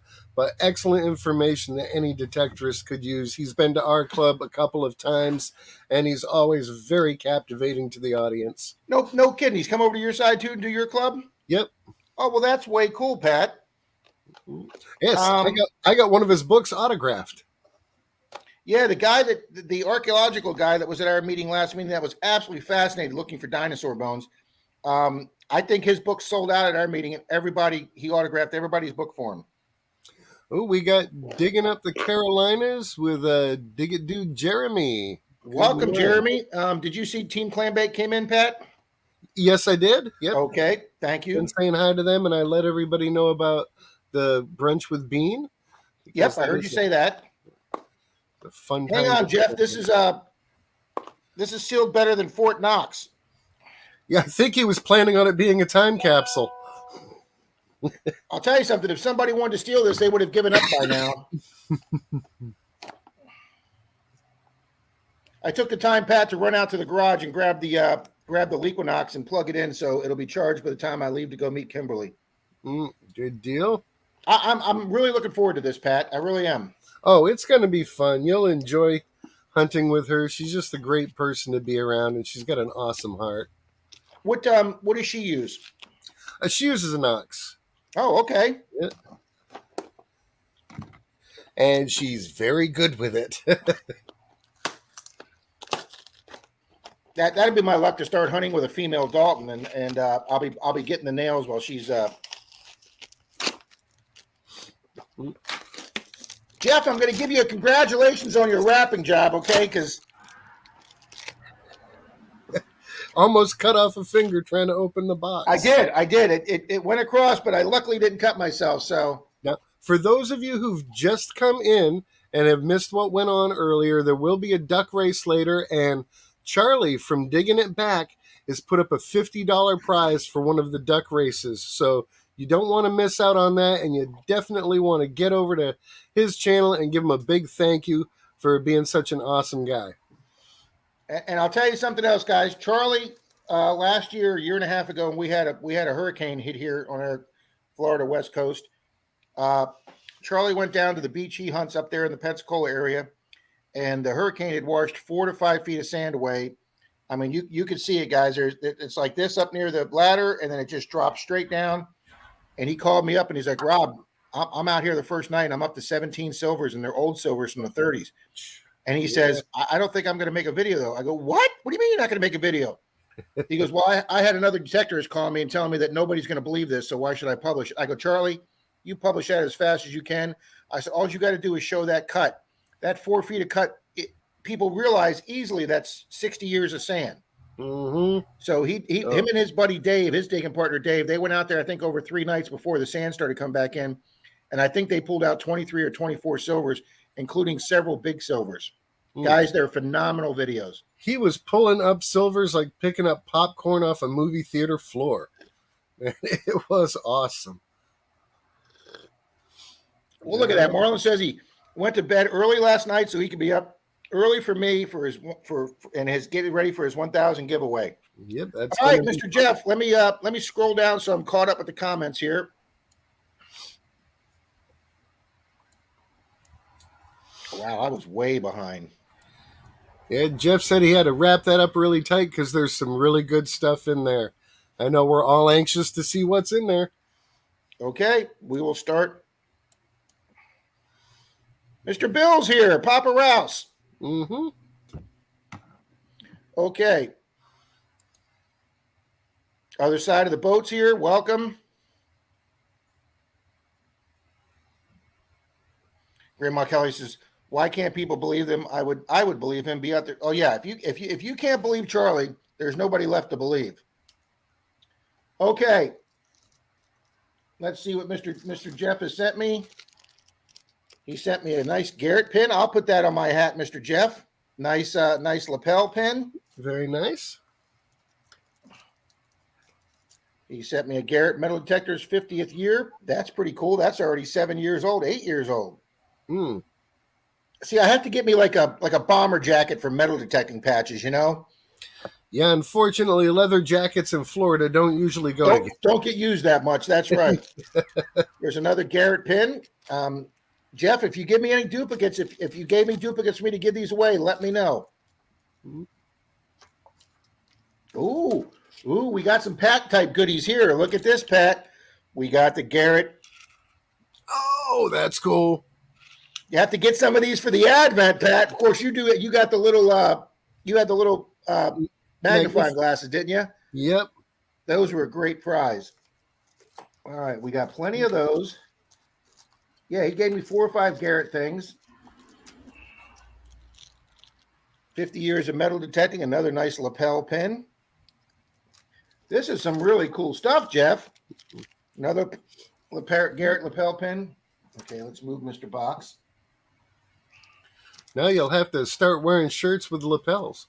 excellent information that any detectorist could use. He's been to our club a couple of times, and he's always very captivating to the audience. No kidding. He's come over to your side, too, and do your club? Yep. Oh, well, that's way cool, Pat. Yes, I got one of his books autographed. Yeah, the archaeological guy that was at our meeting last meeting that was absolutely fascinated looking for dinosaur bones. I think his book sold out at our meeting, and he autographed everybody's book for him. Oh, we got Digging Up the Carolinas with Dig It Dude Jeremy. Welcome, Jeremy. Did you see Team Clambake came in, Pat? Yes, I did. Yep. Okay, thank you. Been saying hi to them, and I let everybody know about the brunch with Bean. Yep, I heard you say that. The fun. Hang on, Jeff. This is sealed better than Fort Knox. Yeah, I think he was planning on it being a time capsule. I'll tell you something. If somebody wanted to steal this, they would have given up by now. I took the time, Pat, to run out to the garage and grab the Liquinox and plug it in, so it'll be charged by the time I leave to go meet Kimberly. Good deal. I'm really looking forward to this, Pat. I really am. Oh, it's going to be fun. You'll enjoy hunting with her. She's just a great person to be around, and she's got an awesome heart. What does she use? She uses an ox. Oh, okay. Yeah. And she's very good with it. That'd be my luck to start hunting with a female Dalton, and I'll be getting the nails while she's. Jeff, I'm going to give you a congratulations on your wrapping job, okay? Because almost cut off a finger trying to open the box. I did. It went across, but I luckily didn't cut myself. So now, for those of you who've just come in and have missed what went on earlier, there will be a duck race later, and Charlie from Digging It Back has put up a $50 prize for one of the duck races. So You don't want to miss out on that, and you definitely want to get over to his channel and give him a big thank you for being such an awesome guy. And I'll tell you something else, guys. Charlie, last year, a year and a half ago, we had a hurricane hit here on our Florida West Coast. Charlie went down to the beach he hunts up there in the Pensacola area, and the hurricane had washed 4 to 5 feet of sand away. I mean, you could see it, guys. It's like this up near the ladder, and then it just drops straight down. And he called me up, and he's like, Rob, I'm out here the first night, and I'm up to 17 silvers, and they're old silvers from the 30s. And he says, I don't think I'm going to make a video, though. I go, what? What do you mean you're not going to make a video? He goes, well, I had another detectorist call me and telling me that nobody's going to believe this, so why should I publish it? I go, Charlie, you publish that as fast as you can. I said, all you got to do is show that cut. That 4 feet of cut, people realize easily that's 60 years of sand. Mm-hmm. So him and his buddy Dave, his digging partner Dave, they went out there, I think, over 3 nights before the sand started coming back in. And I think they pulled out 23 or 24 silvers, including several big silvers. Guys, they're phenomenal videos. He was pulling up silvers like picking up popcorn off a movie theater floor. It was awesome. Well, look at that. Marlon says he went to bed early last night so he could be up early for me and his getting ready for his 1,000 giveaway. Yep, that's all right, Mr. Jeff. Let me scroll down so I'm caught up with the comments here. Wow, I was way behind. Yeah, Jeff said he had to wrap that up really tight because there's some really good stuff in there. I know we're all anxious to see what's in there. Okay, we will start. Mr. Bill's here, Papa Rouse. Mm-hmm. Okay. Other side of the boat's here. Welcome. Grandma Kelly says, why can't people believe them? I would believe him. Be out there. Oh yeah. If you can't believe Charlie, there's nobody left to believe. Okay. Let's see what Mr. Jeff has sent me. He sent me a nice Garrett pin. I'll put that on my hat, Mr. Jeff. Nice lapel pin. Very nice. He sent me a Garrett metal detector's 50th year. That's pretty cool. That's already 7 years old, 8 years old. Hmm. See, I have to get me like a bomber jacket for metal detecting patches, you know? Yeah, unfortunately, leather jackets in Florida don't usually go don't get used that much. That's right. There's another Garrett pin. Jeff, if you give me any duplicates, if you gave me duplicates for me to give these away, let me know. Ooh, we got some Pat type goodies here. Look at this, Pat. We got the Garrett. Oh, that's cool. You have to get some of these for the Advent, Pat. Of course, you do it. You got the little, you had the little magnifying glasses, didn't you? Yep. Those were a great prize. All right, we got plenty of those. Yeah, he gave me 4 or 5 Garrett things. 50 years of metal detecting, another nice lapel pin. This is some really cool stuff, Jeff. Another Garrett lapel pin. Okay, let's move Mr. Box. Now you'll have to start wearing shirts with lapels.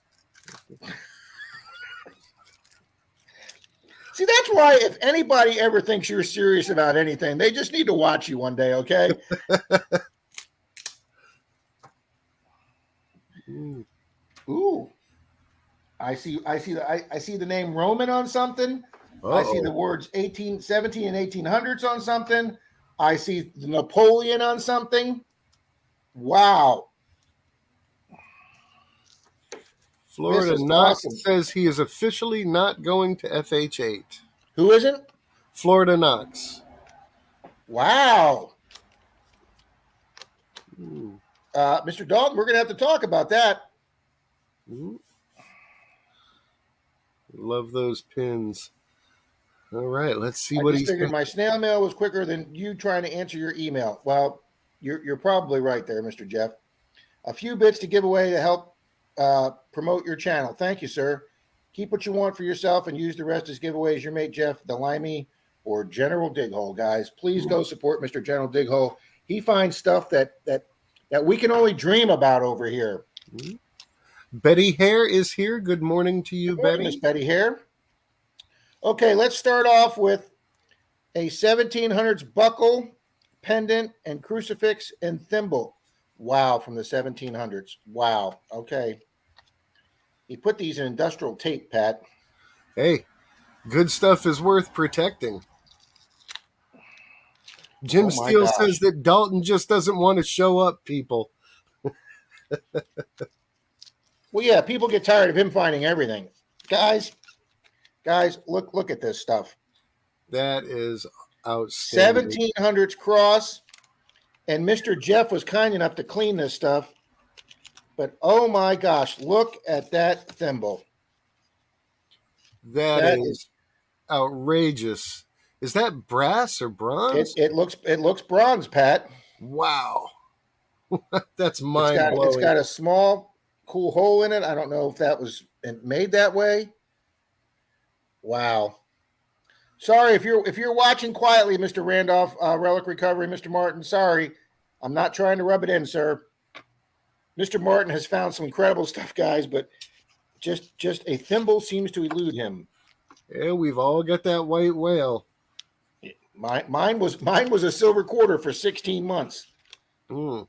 See, that's why if anybody ever thinks you're serious about anything, they just need to watch you one day, okay? Ooh. I see the name Roman on something. Uh-oh. I see the words 1817 and 1800s on something. I see Napoleon on something. Wow. Florida Knox says he is officially not going to FH8. Who isn't? Florida Knox. Wow. Mr. Dalton, we're going to have to talk about that. Love those pins. All right, let's see what he's figured. My snail mail was quicker than you trying to answer your email. Well, you're probably right there, Mr. Jeff. A few bits to give away to help promote your channel. Thank you, sir. Keep what you want for yourself and use the rest as giveaways. Your mate Jeff, the Limey, or General Dighole, guys. Please go support Mr. General Dighole. He finds stuff that we can only dream about over here. Betty Hare is here. Good morning to you, Good morning, Betty. Miss Betty Hare. Okay, let's start off with a 1700s buckle, pendant, and crucifix and thimble. Wow, from the 1700s. Wow. Okay. He put these in industrial tape, Pat. Hey, good stuff is worth protecting. Oh Jim my Steele says gosh. that Dalton just doesn't want to show up, people. Well, yeah, people get tired of him finding everything. Guys, look at this stuff. That is outstanding. 1700s cross, and Mr. Jeff was kind enough to clean this stuff. But oh my gosh, look at that thimble. That That is is outrageous. Is that brass or bronze? it looks bronze, Pat. Wow. That's It's mind got blowing. a small cool hole in it. I don't know if that was made that way. Wow. Sorry if you're watching quietly, Mr. Randolph, Relic Recovery, Mr. Martin. Sorry, I'm not trying to rub it in, sir. Mr. Martin has found some incredible stuff, guys, but just a thimble seems to elude him. Yeah, we've all got that white whale. Mine was a silver quarter for 16 months. Mm.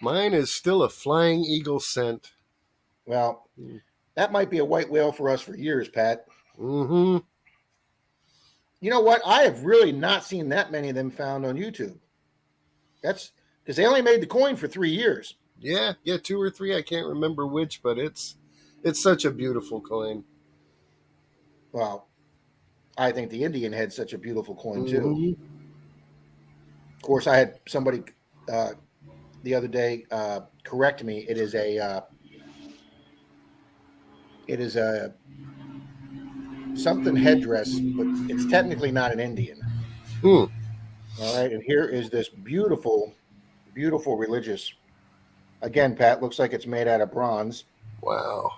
Mine is still a flying eagle scent. Well, that might be a white whale for us for years, Pat. Mm-hmm. You know what? I have really not seen that many of them found on YouTube. That's because they only made the coin for 3 years. Yeah, 2 or 3. I can't remember which, but it's such a beautiful coin. Well, I think the Indian had such a beautiful coin too. Mm-hmm. Of course, I had somebody the other day correct me. It is a something headdress, but it's technically not an Indian. Hmm. All right, and here is this beautiful religious. Again, Pat, looks like it's made out of bronze. Wow.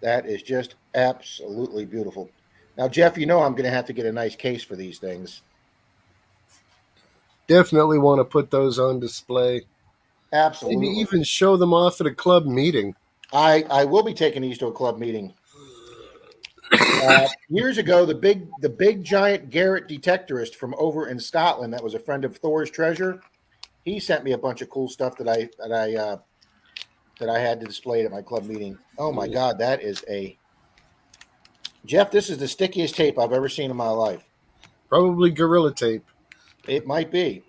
That is just absolutely beautiful. Now, Jeff, you know I'm going to have to get a nice case for these things. Definitely want to put those on display. Absolutely. Maybe even show them off at a club meeting. I will be taking these to a club meeting. Years ago, the big giant Garrett detectorist from over in Scotland that was a friend of Thor's Treasure, he sent me a bunch of cool stuff that I had to display at my club meeting. Oh my God, that is a Jeff. This is the stickiest tape I've ever seen in my life. Probably Gorilla Tape. It might be.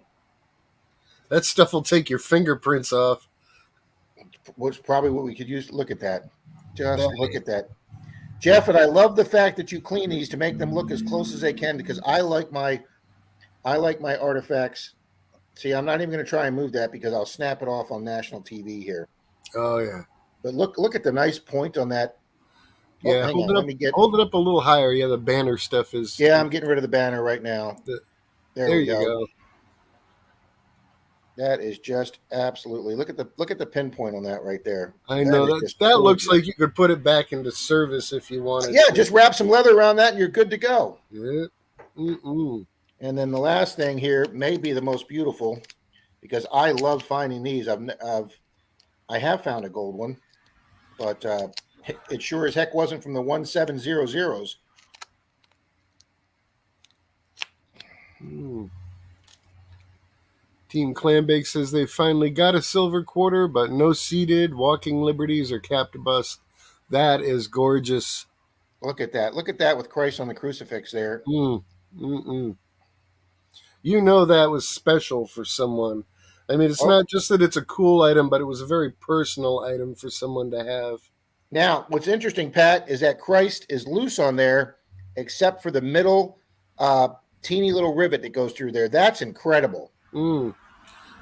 That stuff will take your fingerprints off. What's probably what we could use. Look at that. Just look at that. Jeff, and I love the fact that you clean these to make them look as close as they can because I like my artifacts. See, I'm not even going to try and move that because I'll snap it off on national TV here. Oh yeah. But look at the nice point on that. Oh, yeah, hold it up a little higher. Yeah, the banner stuff is. Yeah, I'm getting rid of the banner right now. There we go. That is just absolutely. Look at the pinpoint on that right there. I know that looks like you could put it back into service if you wanted. Yeah, just wrap some leather around that and you're good to go. Yeah. Mm-mm. And then the last thing here may be the most beautiful because I love finding these. I have found a gold one, but it sure as heck wasn't from the 1700s. Team Clambake says they finally got a silver quarter, but no seated, walking liberties, or capped bust. That is gorgeous. Look at that. Look at that with Christ on the crucifix there. You know that was special for someone. I mean, it's not just that it's a cool item, but it was a very personal item for someone to have. Now, what's interesting, Pat, is that Christ is loose on there, except for the middle teeny little rivet that goes through there. That's incredible. And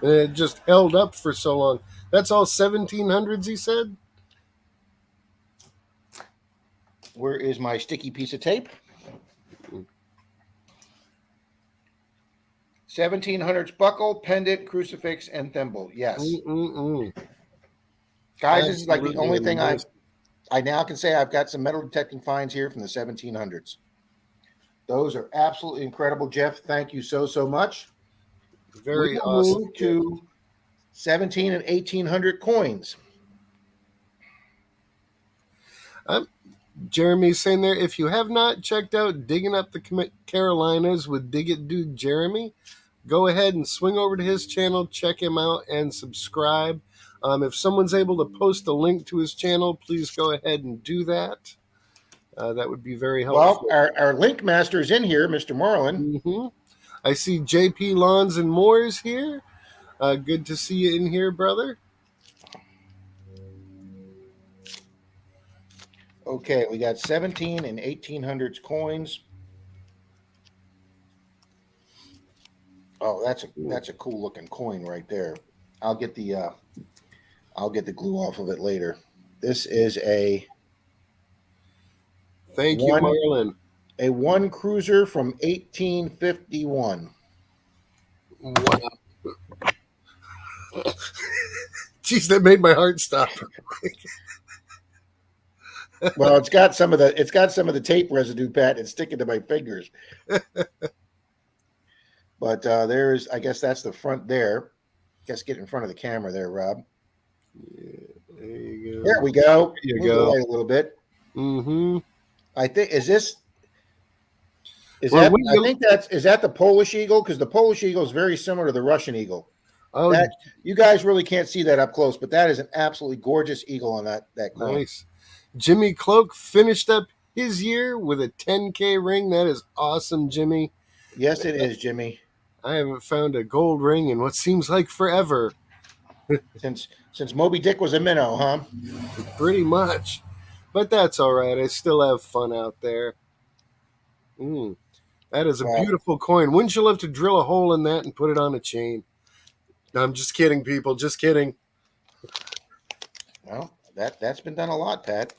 it just held up for so long. That's all 1700s, he said? Where is my sticky piece of tape? 1700s buckle, pendant, crucifix, and thimble. Yes. Guys, this is like the only thing I now can say I've got some metal detecting finds here from the 1700s. Those are absolutely incredible, Jeff. Thank you so much. Very awesome. Move to 17 and 1800 coins. Jeremy's saying there, if you have not checked out Digging Up the Carolinas with Dig It Dude Jeremy, go ahead and swing over to his channel, check him out, and subscribe. If someone's able to post a link to his channel, please go ahead and do that. That would be very helpful. Well, our link master is in here, Mr. Marlin. Mm-hmm. I see JP Lawns and Moores here. Good to see you in here, brother. Okay, we got 17 and 1800s coins. Oh, that's a cool looking coin right there. I'll get the glue off of it later. This is a Thank you, Marlon. A one cruiser from 1851. Wow. Jeez, that made my heart stop. Well, it's got some of the tape residue, Pat. It's sticking to my fingers. But I guess that's the front there. Guess get in front of the camera there, Rob. Yeah, there you go. There we go. There you Move go. the light a little bit. Mm-hmm. I think is that the Polish eagle? Because the Polish eagle is very similar to the Russian eagle. Oh, you guys really can't see that up close, but that is an absolutely gorgeous eagle on that coin. Nice. Jimmy Cloak finished up his year with a 10K ring. That is awesome, Jimmy. Yes, it is, Jimmy. I haven't found a gold ring in what seems like forever. Since Moby Dick was a minnow, huh? Pretty much. But that's all right. I still have fun out there. That is a beautiful coin. Wouldn't you love to drill a hole in that and put it on a chain? No, I'm just kidding, people. Just kidding. Well, that's been done a lot, Pat.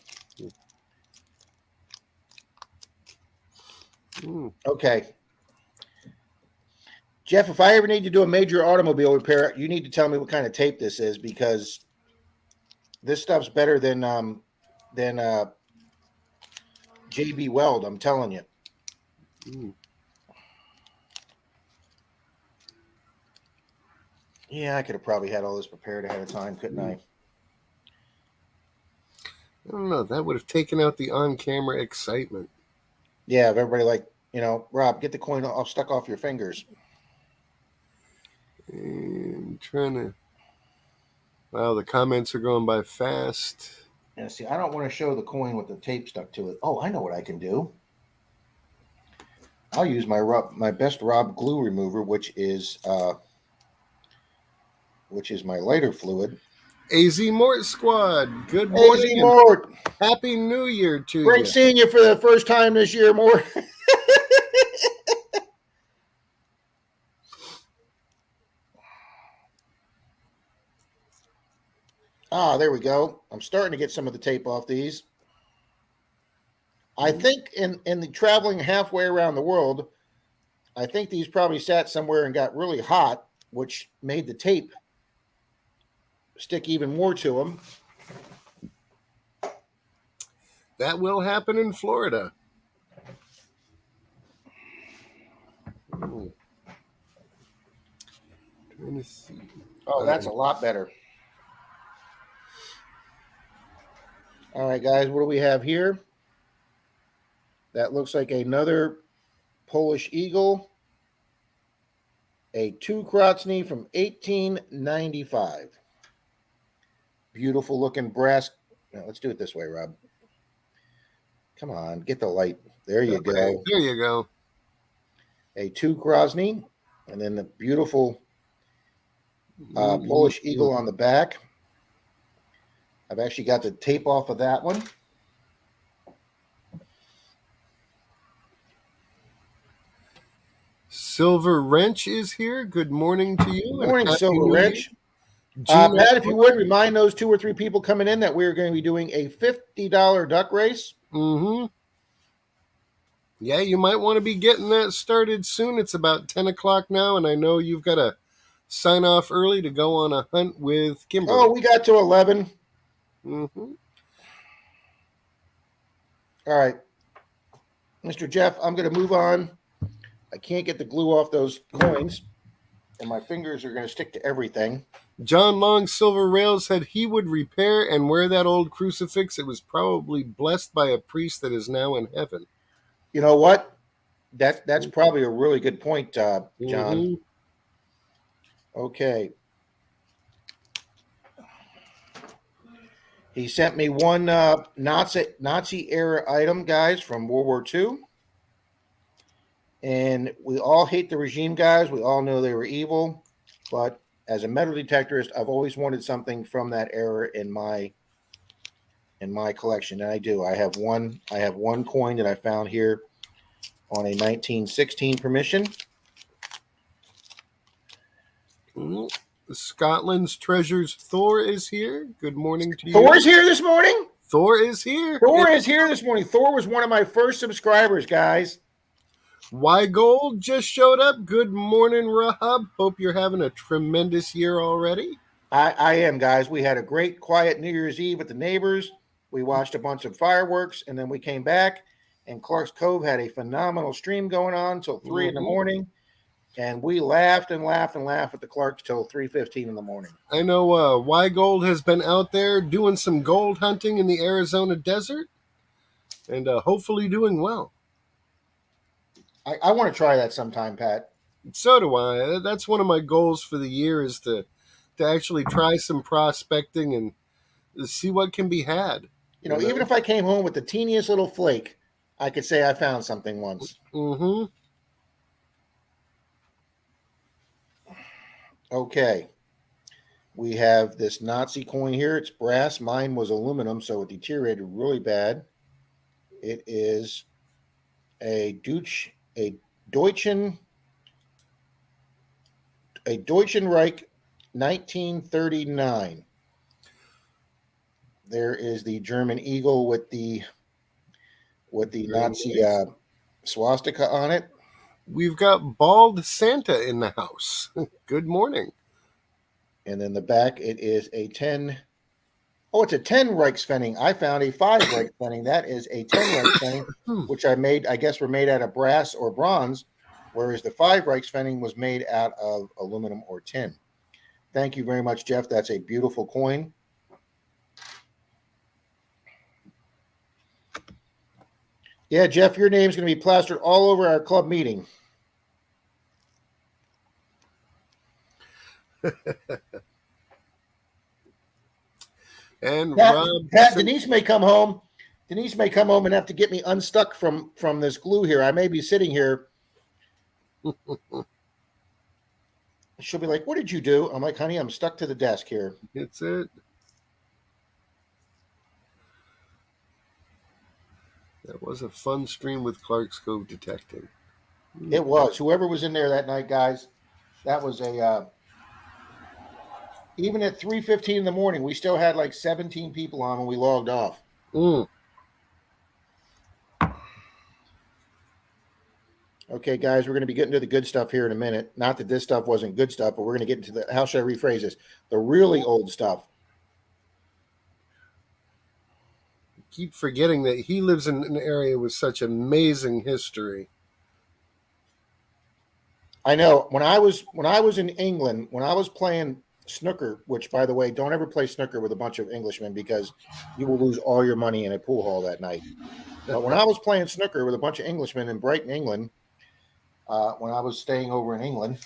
Okay. Jeff, if I ever need to do a major automobile repair, you need to tell me what kind of tape this is, because this stuff's better than JB Weld, I'm telling you. Yeah, I could have probably had all this prepared ahead of time, couldn't I? I don't know. That would have taken out the on-camera excitement. Yeah, if everybody Rob, get the coin stuck off your fingers. And trying to... Wow, the comments are going by fast. Yeah, see, I don't want to show the coin with the tape stuck to it. Oh, I know what I can do. I'll use my best Rob glue remover, which is my lighter fluid. AZ Mort Squad, good morning. AZ Mort. Happy New Year to you. Great seeing you for the first time this year, Mort. There we go. I'm starting to get some of the tape off these. I think in the traveling halfway around the world, I think these probably sat somewhere and got really hot, which made the tape stick even more to them. That will happen in Florida. Trying to see. Oh, that's a lot better. All right, guys, what do we have here? That looks like another Polish eagle, a 2 Krotny from 1895. Beautiful looking brass. Now, let's do it this way, Rob. Come on, get the light. There you go. There you go. A 2 Krotny, and then the beautiful Polish eagle on the back. I've actually got the tape off of that one. Silver Wrench is here. Good morning to you. Good morning, Silver Wrench. Pat, if you would, remind those 2 or 3 people coming in that we're going to be doing a $50 duck race. Mm-hmm. Yeah, you might want to be getting that started soon. It's about 10 o'clock now, and I know you've got to sign off early to go on a hunt with Kimberly. Oh, we got to 11. Mm-hmm. All right. Mr. Jeff, I'm going to move on. I can't get the glue off those coins, and my fingers are going to stick to everything. John Long Silver Rail said he would repair and wear that old crucifix. It was probably blessed by a priest that is now in heaven. You know what? That's probably a really good point, John. Mm-hmm. Okay. He sent me one Nazi era item, guys, from World War II. And we all hate the regime, guys. We all know they were evil. But as a metal detectorist, I've always wanted something from that era in my collection, and I do. I have one coin that I found here on a 1916 permission. Mm-hmm. Scotland's Treasures Thor is here. Good morning to you. Thor is here this morning. Thor is here. Thor is here this morning. Thor was one of my first subscribers, guys. Why Gold just showed up. Good morning, Rahab. Hope you're having a tremendous year already. I am, guys. We had a great, quiet New Year's Eve with the neighbors. We watched a bunch of fireworks, and then we came back, and Clark's Cove had a phenomenal stream going on until 3 in the morning. And we laughed and laughed and laughed at the Clarks till 3:15 in the morning. I know Why Gold has been out there doing some gold hunting in the Arizona desert, and hopefully doing well. I want to try that sometime, Pat. So do I. That's one of my goals for the year, is to actually try some prospecting and see what can be had. You know, even if I came home with the teeniest little flake, I could say I found something once. Mm-hmm. Okay. We have this Nazi coin here. It's brass. Mine was aluminum, so it deteriorated really bad. It is a Deutschen Reich 1939. There is the German eagle with the Nazi swastika on it. We've got Bald Santa in the house. Good morning. And then the back, it is a 10. Oh, it's a 10 Reichspfennig. I found a 5 Reichspfennig. That is a 10 Reichspfennig, which I guess were made out of brass or bronze, whereas the 5 Reichspfennig was made out of aluminum or tin. Thank you very much, Jeff. That's a beautiful coin. Yeah, Jeff, your name's going to be plastered all over our club meeting. And Pat, Denise may come home. Denise may come home and have to get me unstuck from this glue here. I may be sitting here. She'll be like, "What did you do?" I'm like, "Honey, I'm stuck to the desk here." It's it. That was a fun stream with Clark's Cove detecting. It was. Whoever was in there that night, guys, that was a. Even at 3:15 in the morning, we still had like 17 people on when we logged off. Okay, guys, we're going to be getting to the good stuff here in a minute. Not that this stuff wasn't good stuff, but we're going to get into the, how should I rephrase this? The really old stuff. Keep forgetting that he lives in an area with such amazing history. I know. When I was in England, when I was playing snooker, which, by the way, don't ever play snooker with a bunch of Englishmen because you will lose all your money in a pool hall that night. But when I was playing snooker with a bunch of Englishmen in Brighton, England, when I was staying over in England,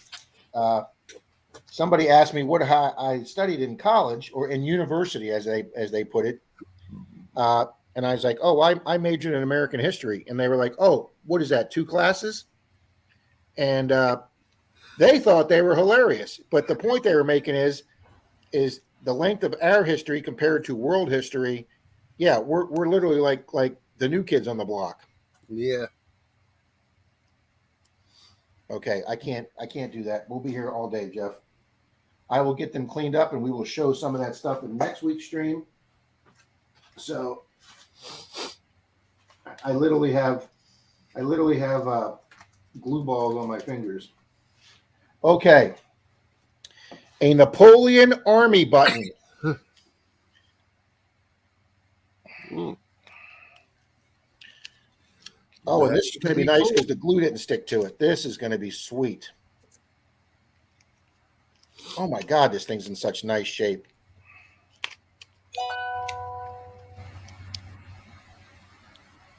somebody asked me what I studied in college or in university, as they put it. And I was like, "Oh, I majored in American history." And they were like, "Oh, what is that? 2 classes?" And they thought they were hilarious. But the point they were making is the length of our history compared to world history. Yeah, we're literally like the new kids on the block. Yeah. Okay, I can't do that. We'll be here all day, Jeff. I will get them cleaned up, and we will show some of that stuff in next week's stream. So I literally have glue balls on my fingers. Okay, a Napoleon Army button. Oh, and this is going to be nice because the glue didn't stick to it. This is going to be sweet. Oh my God, this thing's in such nice shape.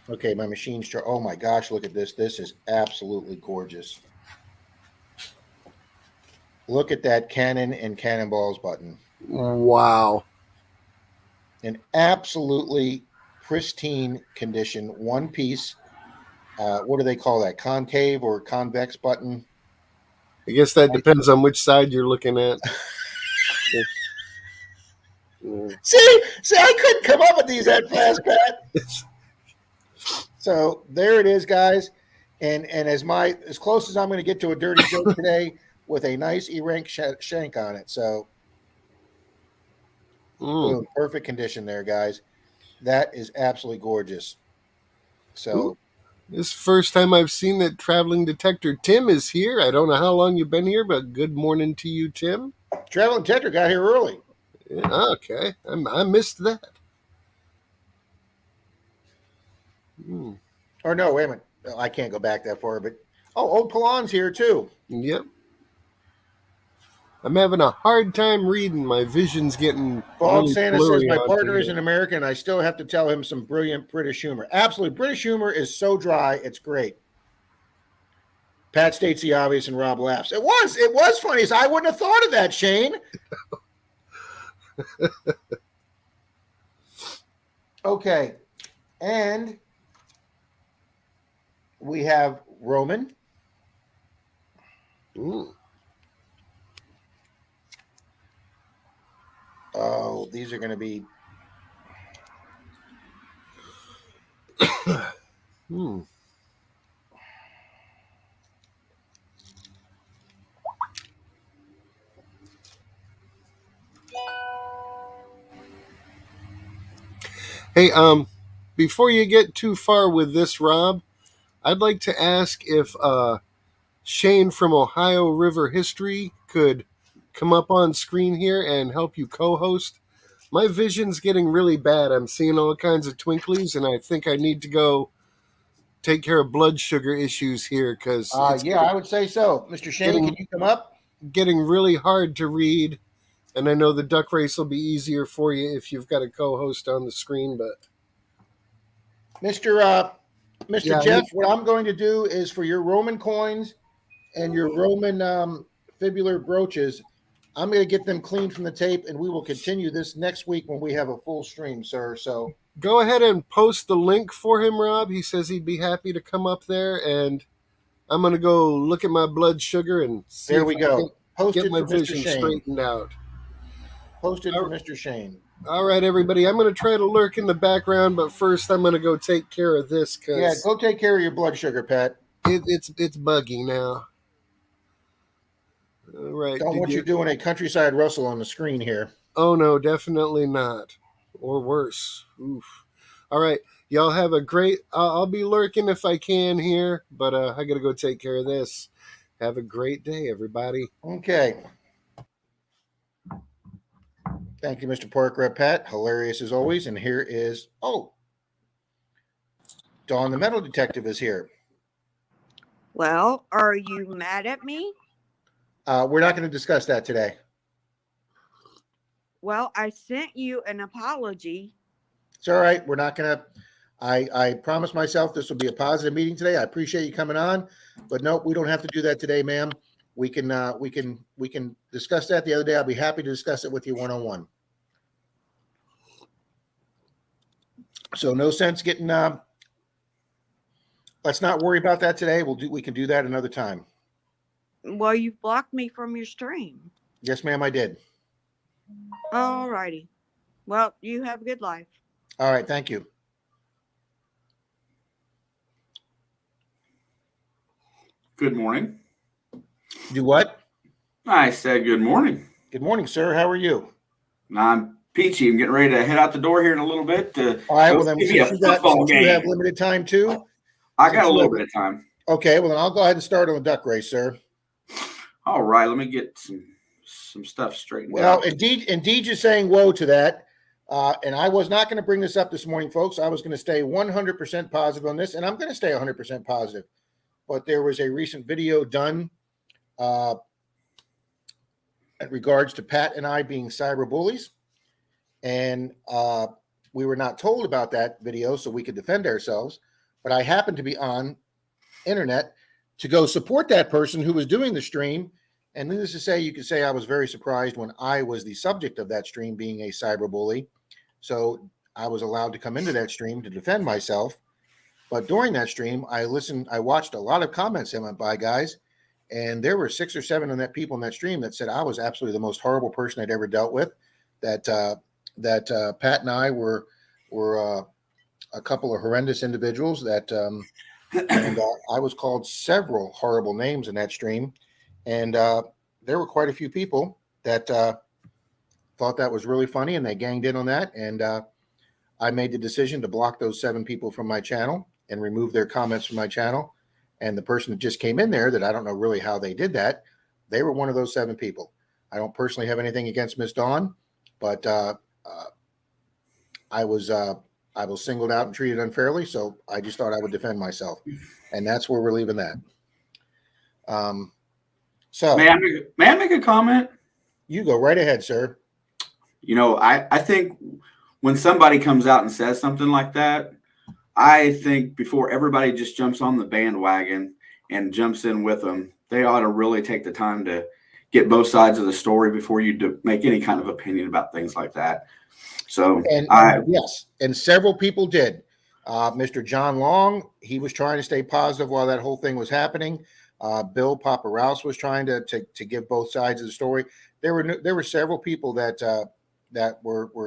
Okay, my machine's. Oh my gosh, look at this. This is absolutely gorgeous. Look at that cannon and cannonballs button. Wow. In absolutely pristine condition, one piece. What do they call that? Concave or convex button? I guess that depends on which side you're looking at. See, I couldn't come up with these that fast, Pat. So there it is, guys. And as close as I'm going to get to a dirty joke today, with a nice E-rank shank on it. So, boom, perfect condition there, guys. That is absolutely gorgeous. So, this first time I've seen that traveling detector Tim is here. I don't know how long you've been here, but good morning to you, Tim. traveling detector got here early. Yeah, okay, I missed that. Or no, wait a minute. I can't go back that far, but old Palon's here too. Yep. I'm having a hard time reading. My vision's getting Bald really Santa says blurry my on partner here. is an American. I still have to tell him some brilliant British humor. Absolutely, British humor is so dry, it's great. Pat states the obvious, and Rob laughs. It was funny. So I wouldn't have thought of that, Shane. Okay, and we have Roman. Oh, these are going to be. Hey, before you get too far with this, Rob, I'd like to ask if Shane from Ohio River History could come up on screen here and help you co-host. My vision's getting really bad. I'm seeing all kinds of twinklies, and I think I need to go take care of blood sugar issues here because it's I would say so. Mr. Shane, can you come up? Getting really hard to read. And I know the duck race will be easier for you if you've got a co-host on the screen, but Mr. Jeff, what I'm going to do is for your Roman coins and your Roman fibular brooches, I'm going to get them cleaned from the tape, and we will continue this next week when we have a full stream, sir. So go ahead and post the link for him, Rob. He says he'd be happy to come up there, and I'm going to go look at my blood sugar and see there we go. Get my vision straightened out. Posted for Mr. Shane. All right, everybody. I'm going to try to lurk in the background, but first I'm going to go take care of this. Go take care of your blood sugar, Pat. It's buggy now. All right. Don't want you doing a countryside rustle on the screen here. Oh, no, definitely not. Or worse. Oof. All right. Y'all have a great... I'll be lurking if I can here, but I got to go take care of this. Have a great day, everybody. Okay. Thank you, Mr. Pork Rep Pat. Hilarious as always. And here is... Dawn the Metal Detective is here. Well, are you mad at me? We're not going to discuss that today. Well, I sent you an apology. It's all right. We're not going to. I promised myself this will be a positive meeting today. I appreciate you coming on, but nope, we don't have to do that today, ma'am. We can discuss that the other day. I'll be happy to discuss it with you one-on-one. So no sense getting. Let's not worry about that today. We can do that another time. Well, you've blocked me from your stream. Yes, ma'am, I did. All righty. Well, you have a good life. All right, thank you. Good morning. Do what? I said good morning. Good morning, sir. How are you? I'm peachy. I'm getting ready to head out the door here in a little bit. All right, well then, since you have limited time too. I got a little bit of time. Okay, well then I'll go ahead and start on the duck race, sir. All right, let me get some stuff straightened Well, out. indeed, you're saying whoa to that. And I was not going to bring this up this morning, folks. I was going to stay 100% positive on this, and I'm going to stay 100% positive. But there was a recent video done in regards to Pat and I being cyber bullies. And we were not told about that video so we could defend ourselves. But I happened to be on internet to go support that person who was doing the stream. And needless to say, you could say I was very surprised when I was the subject of that stream being a cyber bully. So I was allowed to come into that stream to defend myself. But during that stream, I watched a lot of comments that went by, guys. And there were 6 or 7 of that people in that stream that said I was absolutely the most horrible person I'd ever dealt with. That Pat and I were a couple of horrendous individuals. And I was called several horrible names in that stream. And there were quite a few people that thought that was really funny, and they ganged in on that. And I made the decision to block those 7 people from my channel and remove their comments from my channel. And the person that just came in there, that I don't know really how they did that, they were one of those 7 people. I don't personally have anything against Miss Dawn, but I was singled out and treated unfairly, so I just thought I would defend myself, and that's where we're leaving that. So may I make a comment? You go right ahead, sir. I think when somebody comes out and says something like that, I think before everybody just jumps on the bandwagon and jumps in with them, they ought to really take the time to get both sides of the story before you make any kind of opinion about things like that. So, yes, and several people did. Mr. John Long, he was trying to stay positive while that whole thing was happening. Bill Papa Rouse was trying to give both sides of the story. There were several people that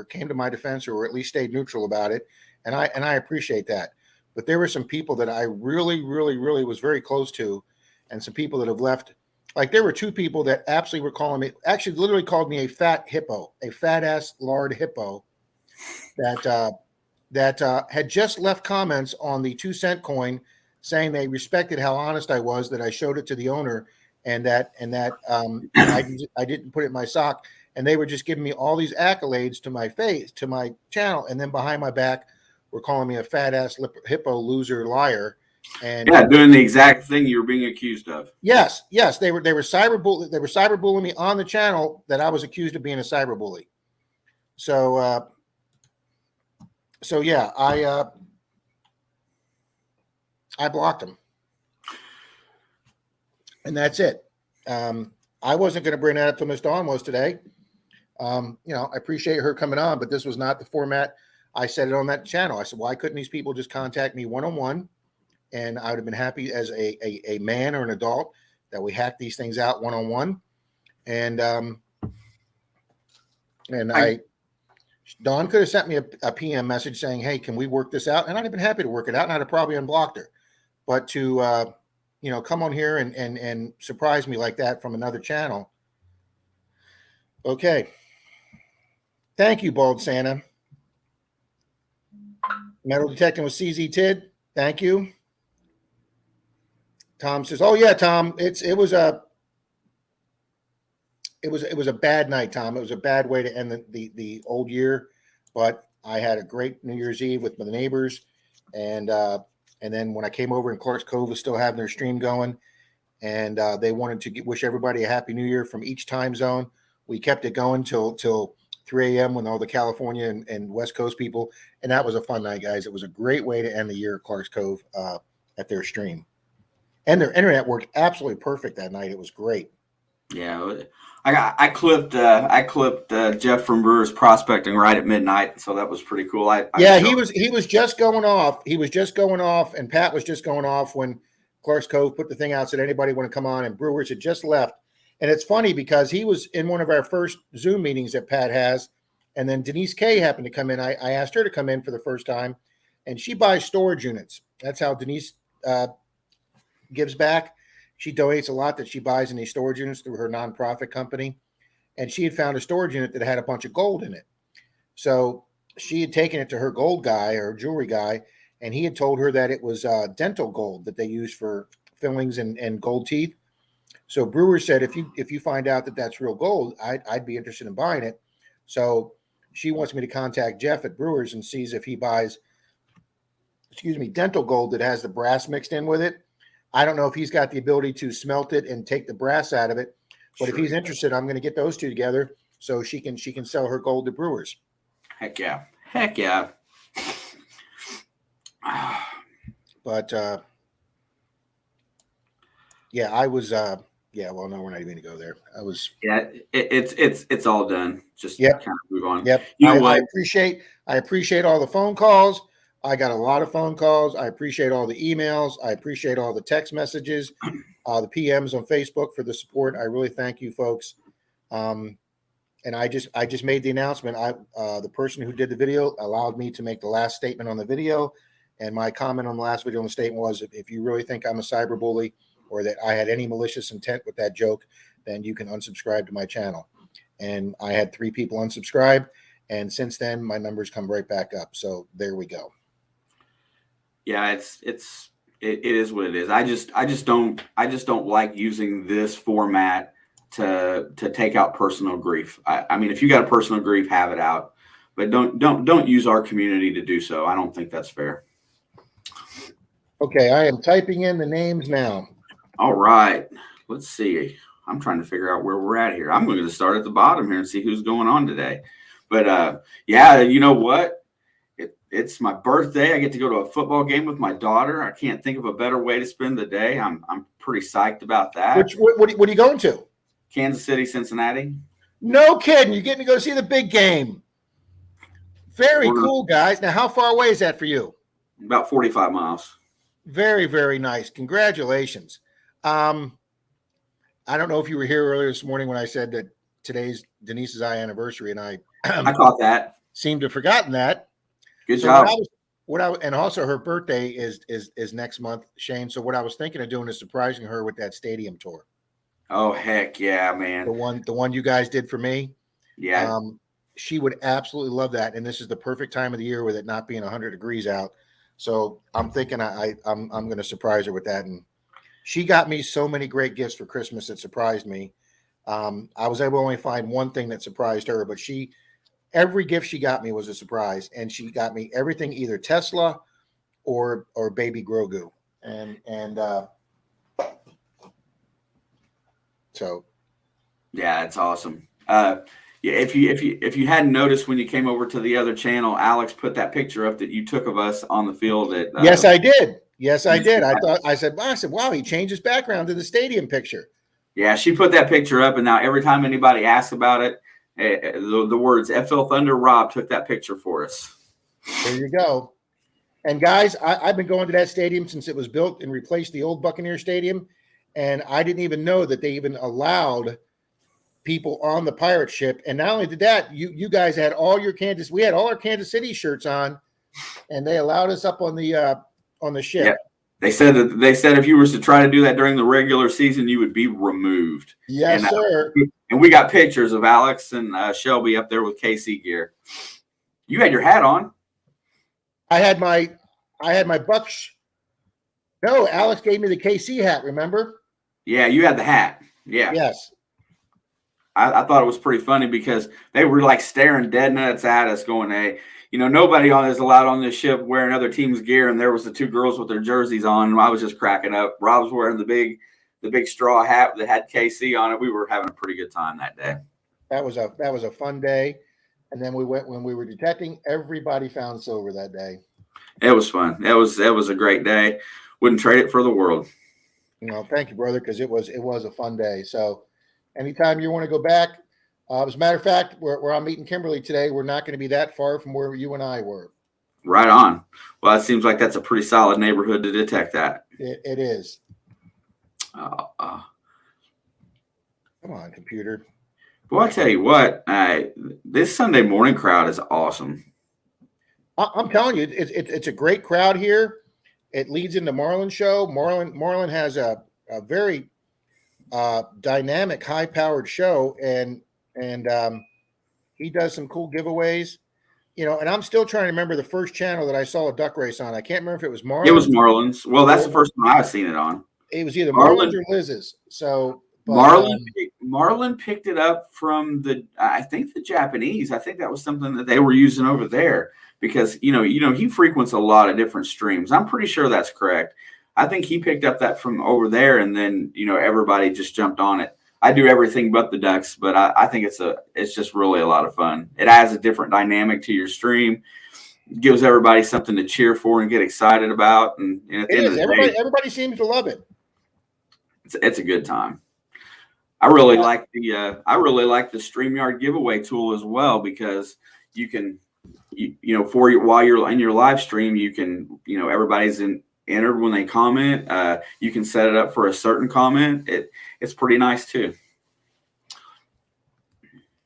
came to my defense, or at least stayed neutral about it, and I appreciate that. But there were some people that I really, really, really was very close to, and some people that have left. Like, there were 2 people that absolutely were calling me, actually literally called me a fat hippo, a fat ass lard hippo, that had just left comments on the 2-cent coin saying they respected how honest I was, that I showed it to the owner, and that I didn't put it in my sock, and they were just giving me all these accolades to my face, to my channel, and then behind my back were calling me a fat ass hippo, loser, liar. And doing the exact thing you were being accused of. Yes, they were cyberbullying me on the channel that I was accused of being a cyberbully. So yeah, I blocked them, and that's it. I wasn't going to bring that up to Miss Dawn was today. I appreciate her coming on, but this was not the format. I said it on that channel. I said, why couldn't these people just contact me one-on-one? And I would have been happy as a man or an adult that we hack these things out one-on-one. And Dawn could have sent me a PM message saying, hey, can we work this out? And I'd have been happy to work it out, and I'd have probably unblocked her. But to come on here and surprise me like that from another channel. Okay. Thank you, Bald Santa. Metal detecting with CZ Tid. Thank you. Tom says, oh yeah, Tom, it was a bad night, Tom. It was a bad way to end the old year, but I had a great New Year's Eve with my neighbors, and then when I came over and Clark's Cove was still having their stream going, and they wanted to wish everybody a happy New Year from each time zone. We kept it going till 3 a.m. when all the California and West Coast people, and that was a fun night, guys. It was a great way to end the year at Clark's Cove at their stream. And their internet worked absolutely perfect that night. It was great. Yeah, I clipped Jeff from Brewers Prospecting right at midnight, so that was pretty cool. He was just going off. He was just going off, and Pat was just going off when Clark's Cove put the thing out, said anybody want to come on, and Brewers had just left. And it's funny because he was in one of our first Zoom meetings that Pat has, and then Denise K happened to come in. I asked her to come in for the first time, and she buys storage units. That's how Denise gives back. She donates a lot that she buys in these storage units through her nonprofit company. And she had found a storage unit that had a bunch of gold in it. So she had taken it to her gold guy or jewelry guy, and he had told her that it was dental gold that they use for fillings and gold teeth. So Brewer said, if you find out that that's real gold, I'd be interested in buying it. So she wants me to contact Jeff at Brewers and sees if he buys, dental gold that has the brass mixed in with it. I don't know if he's got the ability to smelt it and take the brass out of it, But if he's interested, I'm going to get those two together so she can sell her gold to brewers. Heck yeah. Heck yeah. But yeah, I was yeah, well, no, we're not even going to go there. I was it's all done. Just kind of move on. Yep. You know I what? I appreciate all the phone calls. I got a lot of phone calls. I appreciate all the emails. I appreciate all the text messages, the PMs on Facebook for the support. I really thank you folks. And I just made the announcement. The person who did the video allowed me to make the last statement on the video. And my comment on the last video on the statement was, if you really think I'm a cyberbully or that I had any malicious intent with that joke, then you can unsubscribe to my channel. And I had 3 people unsubscribe. And since then, my numbers come right back up. So there we go. Yeah, it is what it is. I just don't like using this format to take out personal grief. I mean, if you got a personal grief, have it out, but don't use our community to do so. I don't think that's fair. Okay, I am typing in the names now. All right, let's see. I'm trying to figure out where we're at here. I'm going to start at the bottom here and see who's going on today. But yeah, you know what? It's my birthday. I get to go to a football game with my daughter. I can't think of a better way to spend the day. I'm pretty psyched about that. What are you going to? Kansas City, Cincinnati. No kidding. You're getting to go see the big game. Very cool, guys. Now, how far away is that for you? About 45 miles. Very, very nice. Congratulations. I don't know if you were here earlier this morning when I said that today's Denise's anniversary, and I caught that. Seemed to have forgotten that. Good job. And also her birthday is next month, Shane. So what I was thinking of doing is surprising her with that stadium tour. Oh, heck yeah, man. The one you guys did for me. Yeah. She would absolutely love that. And this is the perfect time of the year with it not being 100 degrees out. So I'm thinking I'm going to surprise her with that. And she got me so many great gifts for Christmas that surprised me. I was able to only find one thing that surprised her, but every gift she got me was a surprise. And she got me everything, either Tesla or baby Grogu. So, yeah, it's awesome. Yeah, if you hadn't noticed when you came over to the other channel, Alex put that picture up that you took of us on the field. Yes, I did. Yes, I did. I said, wow, he changed his background to the stadium picture. Yeah, she put that picture up, and now every time anybody asks about it, the words "FL Thunder Rob took that picture for us." There you go. And guys, I've been going to that stadium since it was built and replaced the old Buccaneer Stadium. And I didn't even know that they even allowed people on the pirate ship. And not only did that, you guys had we had all our Kansas City shirts on, and they allowed us up on the ship. Yeah. They said if you were to try to do that during the regular season, you would be removed. Yes, sir. And we got pictures of Alex and Shelby up there with KC gear. You had your hat on. I had my Bucks. No, Alex gave me the KC hat. Remember? Yeah, you had the hat. Yeah. Yes. I thought it was pretty funny because they were like staring dead nuts at us, going, "Hey, nobody is allowed on this ship wearing other team's gear." And there was the 2 girls with their jerseys on, and I was just cracking up. Rob was wearing the big straw hat that had KC on it. We were having a pretty good time that day. That was a fun day. And then when we were detecting, everybody found silver that day. It was fun. It was a great day. Wouldn't trade it for the world. Thank you, brother, because it was a fun day. So anytime you want to go back, as a matter of fact, where I'm meeting Kimberly today, we're not going to be that far from where you and I were. Right on. Well, it seems like that's a pretty solid neighborhood to detect that. It is. Come on, computer. Well, I tell you what, this Sunday morning crowd is awesome. I'm telling you, it's a great crowd here. It leads into Marlon's show. Marlon has a very dynamic, high-powered show, and he does some cool giveaways. And I'm still trying to remember the first channel that I saw a duck race on. I can't remember if it was Marlon. It was Marlon's. Well, that's the first time I've seen it on. It was either Marlon's or Liz's. So Marlon picked it up from I think the Japanese. I think that was something that they were using over there because he frequents a lot of different streams. I'm pretty sure that's correct. I think he picked up that from over there, and then everybody just jumped on it. I do everything but the ducks, but I think it's just really a lot of fun. It adds a different dynamic to your stream, gives everybody something to cheer for and get excited about. And at the end of the day, everybody seems to love it. It's a good time. I really like the StreamYard giveaway tool as well, because you can, while you're in your live stream, you can, everybody's entered when they comment. You can set it up for a certain comment. It's pretty nice too.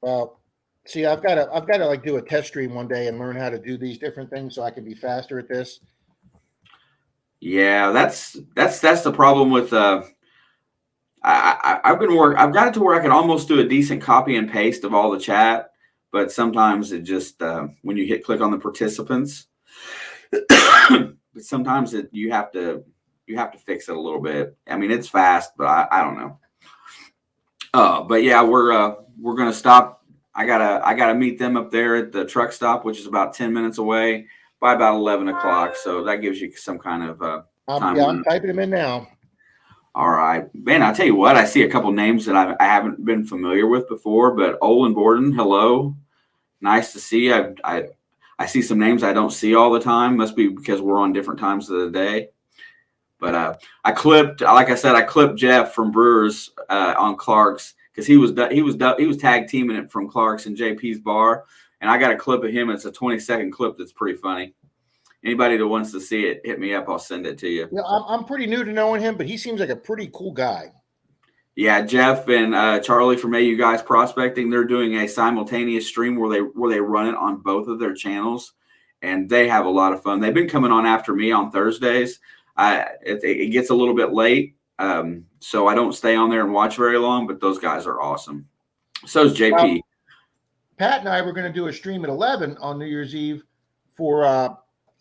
Well, see, I've got to like do a test stream one day and learn how to do these different things so I can be faster at this. Yeah, that's the problem with I've got it to where I can almost do a decent copy and paste of all the chat, but sometimes it just when you click on the participants, but sometimes you have to fix it a little bit. I mean, it's fast, but I don't know. But yeah, we're gonna stop. I gotta meet them up there at the truck stop, which is about 10 minutes away, by about 11 o'clock. So that gives you some kind of time. Yeah, I'm typing them in now. All right, man. I'll tell you what. I see a couple names that I haven't been familiar with before, but Olin Borden, hello, nice to see you. I see some names I don't see all the time. Must be because we're on different times of the day. But I clipped Jeff from Brewers on Clark's, because he was tag teaming it from Clark's and JP's bar, and I got a clip of him. It's a 20-second clip that's pretty funny. Anybody that wants to see it, hit me up. I'll send it to you. Yeah, I'm pretty new to knowing him, but he seems like a pretty cool guy. Yeah, Jeff and Charlie from AU Guys Prospecting, they're doing a simultaneous stream where they run it on both of their channels, and they have a lot of fun. They've been coming on after me on Thursdays. It gets a little bit late, so I don't stay on there and watch very long, but those guys are awesome. So is JP. Well, Pat and I were going to do a stream at 11 on New Year's Eve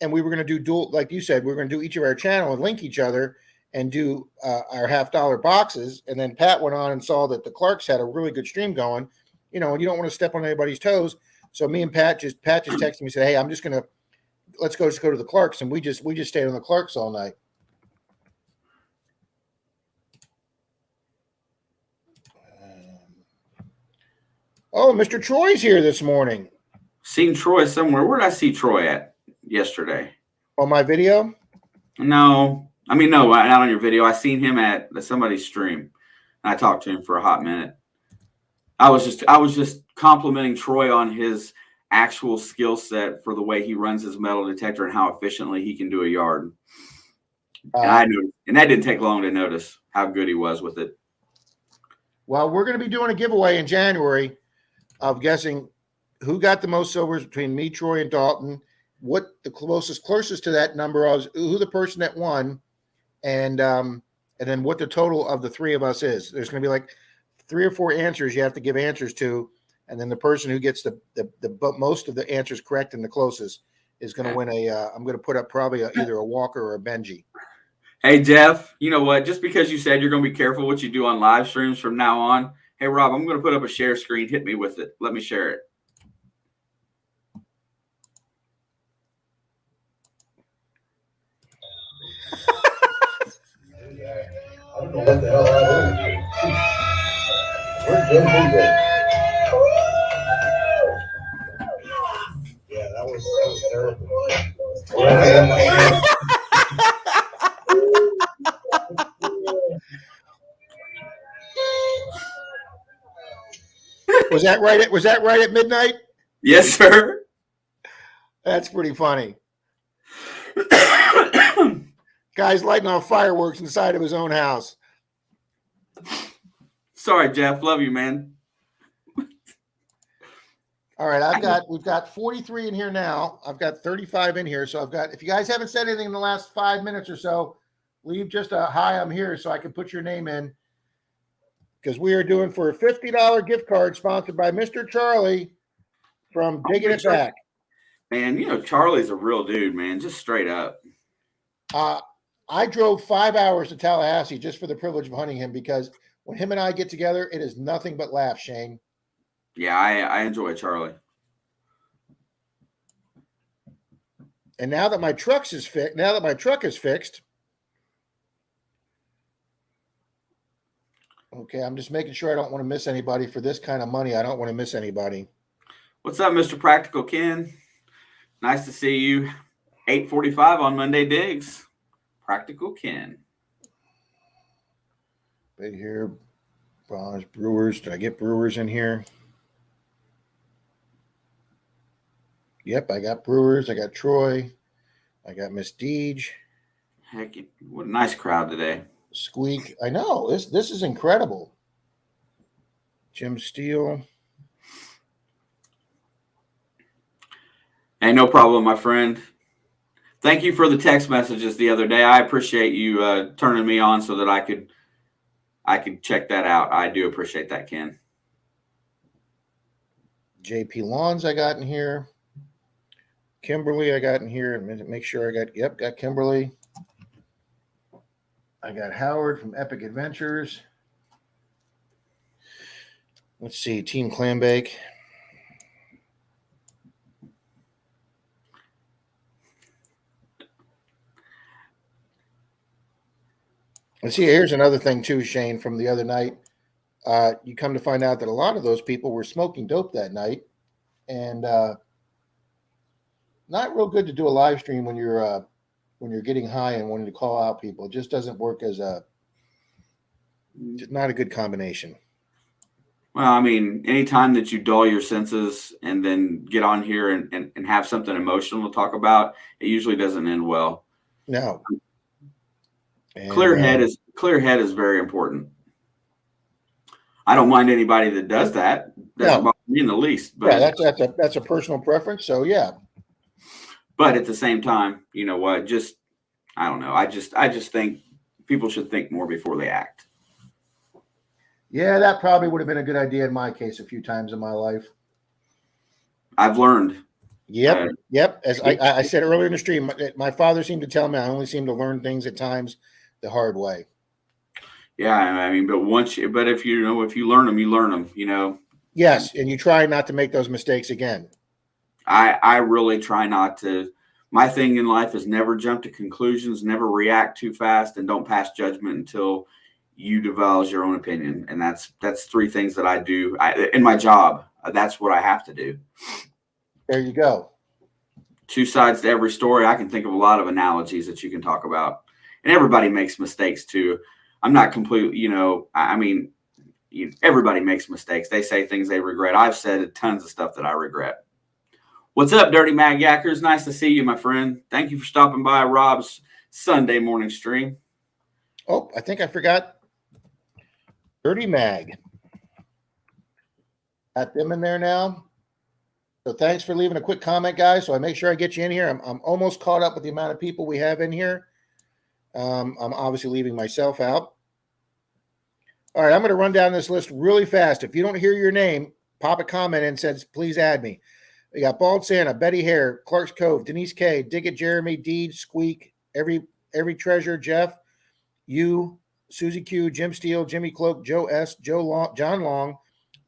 and we were going to do dual, like you said, we were going to do each of our channel and link each other and do our $50 boxes. And then Pat went on and saw that the Clarks had a really good stream going, and you don't want to step on anybody's toes. So me and Pat just texted me and said, hey, let's go to the Clarks. And we just stayed on the Clarks all night. Oh, Mr. Troy's here this morning. Seen Troy somewhere. Where did I see Troy at yesterday? On my video? No. I mean, no, not on your video. I seen him at somebody's stream. I talked to him for a hot minute. I was just complimenting Troy on his actual skill set for the way he runs his metal detector and how efficiently he can do a yard. And that didn't take long to notice how good he was with it. Well, we're going to be doing a giveaway in January of guessing who got the most silvers between me, Troy, and Dalton, what the closest to that number was, who the person that won, and then what the total of the three of us is. There's going to be like 3 or 4 answers you have to give answers to, and then the person who gets the most of the answers correct and the closest is going to win I'm going to put up probably either a Walker or a Benji. Hey, Jeff, you know what? Just because you said you're going to be careful what you do on live streams from now on, hey, Rob, I'm going to put up a share screen. Hit me with it. Let me share it. I don't know what the hell that is. Where's JP go? Yeah, that was terrible. Was that right at midnight? Yes, sir. That's pretty funny. Guy's lighting off fireworks inside of his own house. Sorry, Jeff. Love you, man. All right, we've got 43 in here now. I've got 35 in here. So if you guys haven't said anything in the last 5 minutes or so, leave just a hi, I'm here, so I can put your name in. Because we are doing for a $50 gift card sponsored by Mr. Charlie from Digging It Back. Man, Charlie's a real dude, man. Just straight up. I drove 5 hours to Tallahassee just for the privilege of hunting him, because when him and I get together, it is nothing but laughs, Shane. Yeah, I enjoy Charlie. And now that my truck is fixed, Okay, I'm just making sure I don't want to miss anybody for this kind of money. I don't want to miss anybody. What's up, Mr. Practical Ken? Nice to see you. 8:45 on Monday Digs. Practical Ken. Right here, Brewers. Did I get Brewers in here? Yep, I got Brewers. I got Troy. I got Miss Deej. Heck, what a nice crowd today. Squeak. I know. This is incredible. Jim Steele. Hey, no problem, my friend. Thank you for the text messages the other day. I appreciate you turning me on so that I could check that out. I do appreciate that, Ken. JP Lawns I got in here. Kimberly I got in here. Make sure I got Kimberly. I got Howard from Epic Adventures. Let's see, Team Clambake. And see, here's another thing too, Shane, from the other night. You come to find out that a lot of those people were smoking dope that night, and not real good to do a live stream when you're getting high and wanting to call out people. It just doesn't work as just not a good combination. Well, I mean, anytime that you dull your senses and then get on here and have something emotional to talk about, it usually doesn't end well. No. And, clear head is very important. I don't mind anybody that does that. Doesn't bother me in the least. But yeah, that's a personal preference. So yeah. But at the same time, you know what? Just I don't know. I just think people should think more before they act. Yeah, that probably would have been a good idea in my case a few times in my life. I've learned. Yep. As I said earlier in the stream, my father seemed to tell me I only seem to learn things at times the hard way. Yeah, I mean, but if you learn them, you learn them. You know. Yes, and you try not to make those mistakes again. I really try not to. My thing in life is never jump to conclusions, never react too fast, and don't pass judgment until you divulge your own opinion. And that's three things that I do in my job. That's what I have to do. There you go. Two sides to every story. I can think of a lot of analogies that you can talk about. And everybody makes mistakes too. I'm not completely, I mean, everybody makes mistakes. They say things they regret. I've said tons of stuff that I regret. What's up, Dirty Mag Yackers? Nice to see you, my friend. Thank you for stopping by Rob's Sunday morning stream. Oh, I think I forgot Dirty Mag. Got them in there now. So thanks for leaving a quick comment, guys. So I make sure I get you in here. I'm almost caught up with the amount of people we have in here. I'm obviously leaving myself out. All right, I'm going to run down this list really fast. If you don't hear your name, pop a comment and says, please add me. We got Bald Santa, Betty Hare, Clark's Cove, Denise K, Dig It, Jeremy, Deed, Squeak, Every Treasure, Jeff, you, Susie Q, Jim Steele, Jimmy Cloak, Joe S, John Long,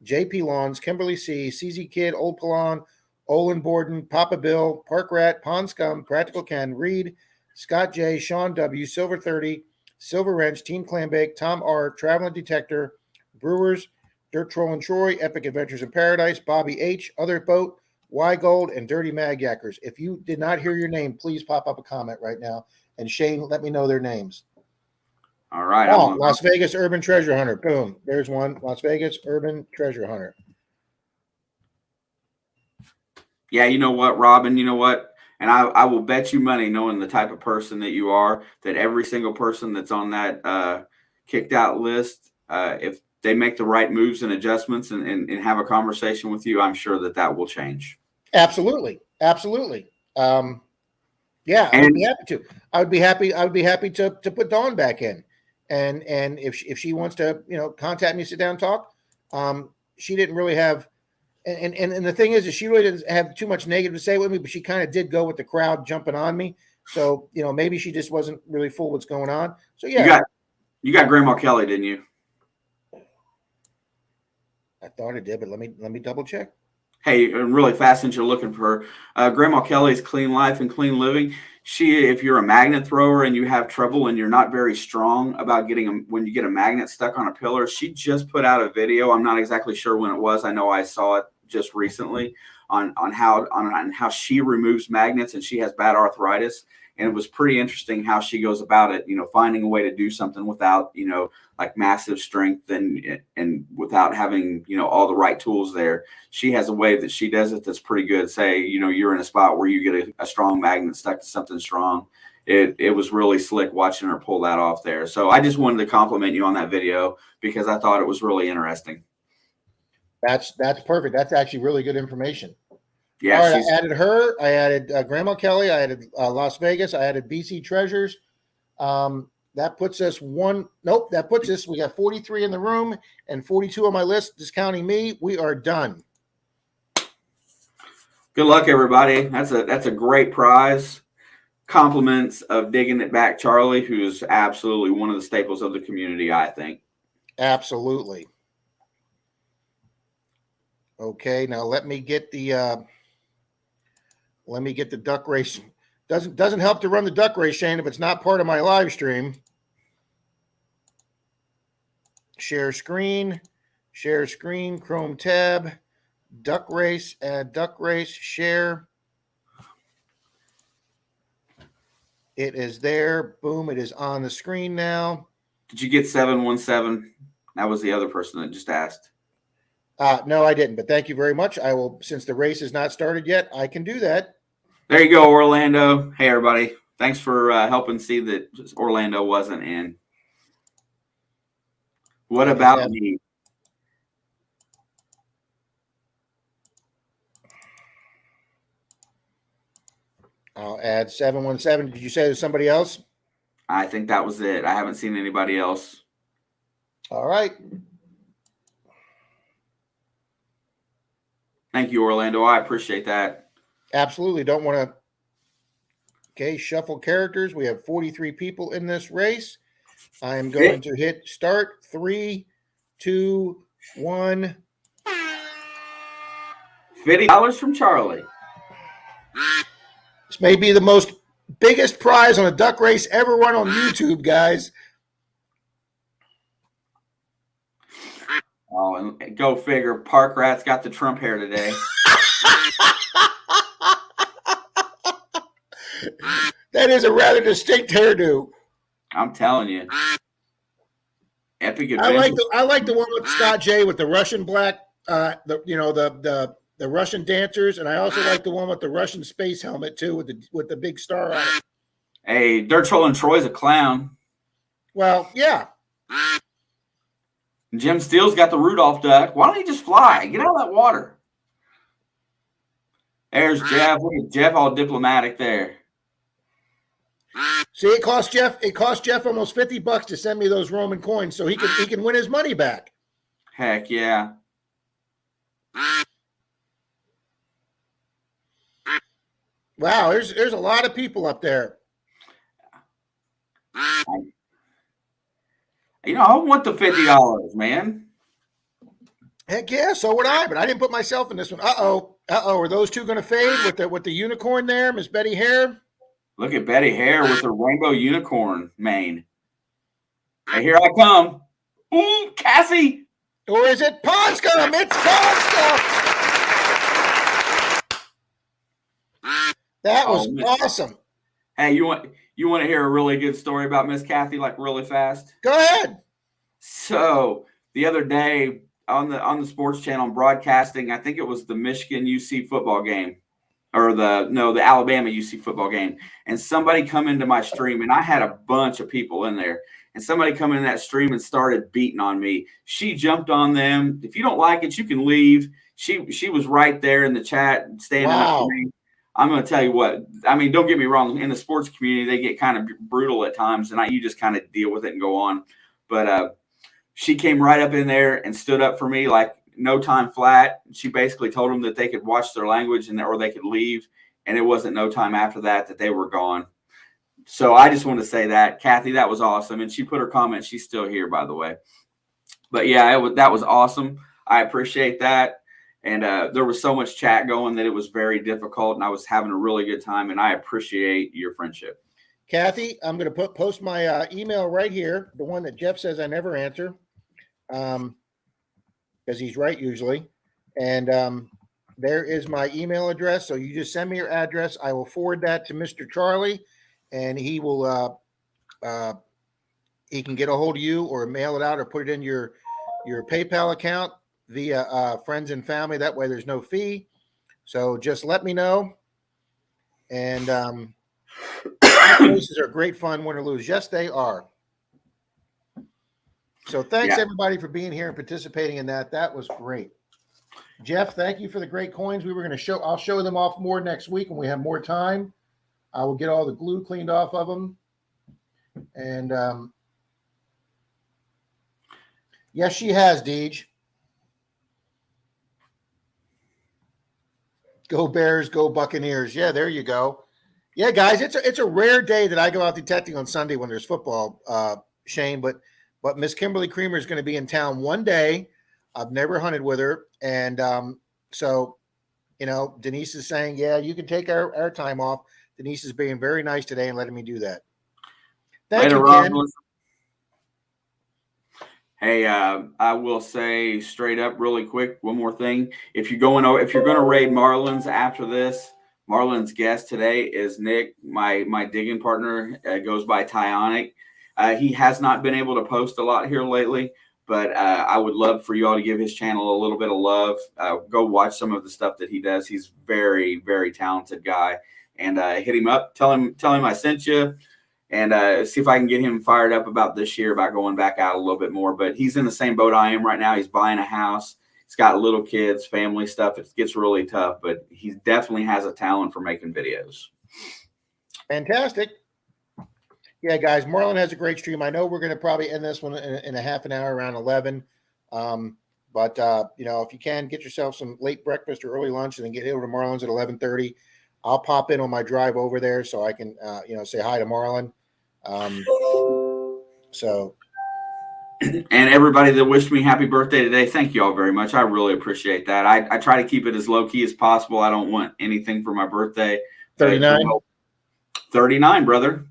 JP Lawns, Kimberly C, CZ Kid, Old Palon, Olin Borden, Papa Bill, Park Rat, Pond Scum, Practical Ken, Reed, Scott J, Sean W, Silver 30, Silver Wrench, Team Clambake, Tom R, Traveling Detector, Brewers, Dirt Troll and Troy, Epic Adventures in Paradise, Bobby H, Other Boat, Y Gold, and Dirty Mag Yackers. If you did not hear your name, please pop up a comment right now. And Shane, let me know their names. All right. Oh, Las Vegas Urban Treasure Hunter. Boom. There's one. Las Vegas Urban Treasure Hunter. Yeah, you know what, Robin? You know what? And I will bet you money, knowing the type of person that you are, that every single person that's on that kicked out list, if they make the right moves and adjustments and have a conversation with you, I'm sure that will change. Absolutely. Absolutely. Yeah, I would be happy to. I would be happy to put Dawn back in. And if she wants to, contact me, sit down and talk. She didn't really have and the thing is she really didn't have too much negative to say with me, but she kind of did go with the crowd jumping on me. So, maybe she just wasn't really full what's going on. So yeah. You got Grandma Kelly, didn't you? I thought I did, but let me double check. Hey, and really fast, since you're looking for her, Grandma Kelly's Clean Life and Clean Living. if you're a magnet thrower and you have trouble and you're not very strong about when you get a magnet stuck on a pillar, she just put out a video. I'm not exactly sure when it was. I know I saw it just recently on how she removes magnets, and she has bad arthritis. And it was pretty interesting how she goes about it, finding a way to do something without, like massive strength and without having, all the right tools there. She has a way that she does it that's pretty good. Say, you're in a spot where you get a strong magnet stuck to something strong. It was really slick watching her pull that off there. So I just wanted to compliment you on that video because I thought it was really interesting. That's perfect. That's actually really good information. Yeah, all right, I added her. I added Grandma Kelly. I added Las Vegas. I added BC Treasures. That puts us that puts us, we got 43 in the room and 42 on my list, discounting me. We are done. Good luck, everybody. That's a great prize. Compliments of Digging It Back, Charlie, who's absolutely one of the staples of the community, I think. Absolutely. Okay, now let me get the duck race. Doesn't help to run the duck race, Shane, if it's not part of my live stream. Share screen, Chrome tab, duck race, add duck race, share. It is there. Boom, it is on the screen now. Did you get 717? That was the other person that just asked. No, I didn't, but thank you very much. I will, since the race is not started yet, I can do that. There you go, Orlando. Hey, everybody. Thanks for helping see that Orlando wasn't in. What about me? I'll add 717. Did you say there's somebody else? I think that was it. I haven't seen anybody else. All right. Thank you, Orlando. I appreciate that. Absolutely. Don't want to. Okay, shuffle characters. We have 43 people in this race. I am going to hit start. 3, 2, 1. $50 from Charlie. This may be the biggest prize on a duck race ever run on YouTube, guys. Oh, and go figure. Park Rat's got the Trump hair today. That is a rather distinct hairdo. I'm telling you. Epic adventure. I like the one with Scott J with the Russian black, the Russian dancers, and I also like the one with the Russian space helmet too, with the big star on it. Hey, Dirt Trolling Troy's a clown. Well, yeah. Jim Steele's got the Rudolph duck. Why don't he just fly? Get out of that water. There's Jeff. Look at Jeff, all diplomatic there. See, it cost Jeff almost $50 to send me those Roman coins so he can win his money back. Heck yeah. Wow, there's a lot of people up there. I want the $50, man. Heck yeah, so would I, but I didn't put myself in this one. Uh-oh. Are those two going to fade with the unicorn there, Miss Betty Hare? Look at Betty Hare with her rainbow unicorn mane. Hey, here I come. Ooh, Cassie. Or is it Pawn Scum? It's Pawn Scum. That was awesome. Hey, you want to hear a really good story about Miss Kathy, like really fast? Go ahead. So the other day on the sports channel broadcasting, I think it was the Michigan UC football game. Or the Alabama UC football game. And somebody come into my stream, and I had a bunch of people in there. And somebody come in that stream and started beating on me. She jumped on them. If you don't like it, you can leave. She was right there in the chat standing up for me. I'm going to tell you what. I mean, don't get me wrong. In the sports community, they get kind of brutal at times, and you just kind of deal with it and go on. But she came right up in there and stood up for me like no time flat. She basically told them that they could watch their language or they could leave. And it wasn't no time after that they were gone. So I just want to say that, Kathy, that was awesome. And she put her comment. She's still here, by the way. But yeah, that was awesome. I appreciate that. And there was so much chat going that it was very difficult, and I was having a really good time, and I appreciate your friendship. Kathy, I'm going to post my email right here, the one that Jeff says I never answer, because he's right usually. And there is my email address. So you just send me your address. I will forward that to Mr. Charlie, and he will he can get a hold of you or mail it out or put it in your PayPal account via friends and family. That way there's no fee. So just let me know. And races are great fun, win or lose. Yes, they are. So thanks everybody for being here and participating in that. That was great. Jeff, thank you for the great coins. I'll show them off more next week when we have more time. I will get all the glue cleaned off of them. And yes, she has, Deej. Go Bears, go Buccaneers. Yeah, there you go. Yeah, guys, it's a rare day that I go out detecting on Sunday when there's football, Shane. But Miss Kimberly Creamer is going to be in town one day. I've never hunted with her, and so Denise is saying, yeah, you can take our time off. Denise is being very nice today and letting me do that. Thank you, Ken. Hey, I will say straight up, really quick, one more thing. If you're going to raid Marlins after this, Marlins guest today is Nick, my digging partner. Goes by Tyonic. He has not been able to post a lot here lately, but I would love for you all to give his channel a little bit of love. Go watch some of the stuff that he does. He's very, very talented guy, and hit him up. Tell him I sent you. And see if I can get him fired up about this year, about going back out a little bit more. But he's in the same boat I am right now. He's buying a house. He's got little kids, family stuff. It gets really tough, but he definitely has a talent for making videos. Fantastic. Yeah, guys, Marlon has a great stream. I know we're going to probably end this one in a half an hour, around 11. But if you can, get yourself some late breakfast or early lunch and then get over to Marlon's at 11:30. I'll pop in on my drive over there so I can, say hi to Marlon. And everybody that wished me happy birthday today, thank you all very much. I really appreciate that. I try to keep it as low key as possible. I don't want anything for my birthday. 39. 39, brother.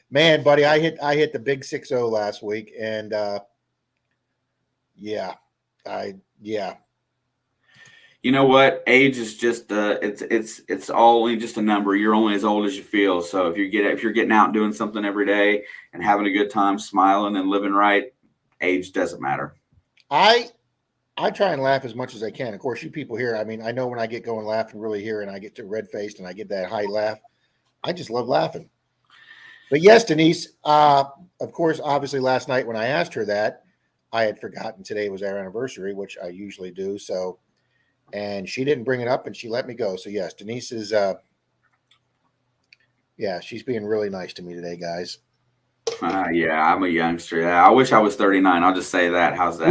Man, buddy, I hit the big 6-0 last week, and yeah. You know what? Age is just it's only just a number. You're only as old as you feel. So if you're getting out and doing something every day and having a good time, smiling and living right, age doesn't matter. I try and laugh as much as I can. Of course, you people here, I mean, I know when I get going laughing really here and I get to red faced and I get that high laugh, I just love laughing. But yes, Denise, of course, obviously last night when I asked her that, I had forgotten today was our anniversary, which I usually do. So. And she didn't bring it up, and she let me go. So yes, Denise is, she's being really nice to me today, guys. Yeah, I'm a youngster. I wish I was 39. I'll just say that. How's that?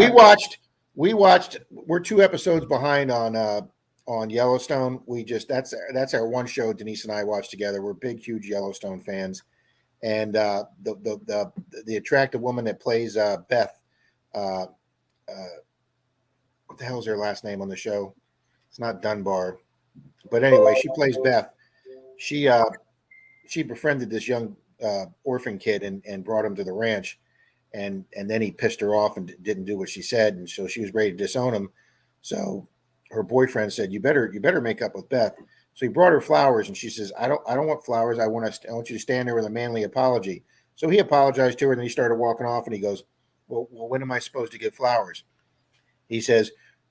We watched. We're 2 episodes behind on Yellowstone. That's our one show Denise and I watch together. We're big, huge Yellowstone fans, and the attractive woman that plays Beth. What the hell is her last name on the show? It's not Dunbar, but anyway, she plays Beth. She befriended this young orphan kid and brought him to the ranch, and then he pissed her off and didn't do what she said, and so she was ready to disown him. So her boyfriend said, "You better make up with Beth." So he brought her flowers, and she says, "I don't want flowers. I want you to stand there with a manly apology." So he apologized to her, and then he started walking off, and he goes, "Well, when am I supposed to give flowers?"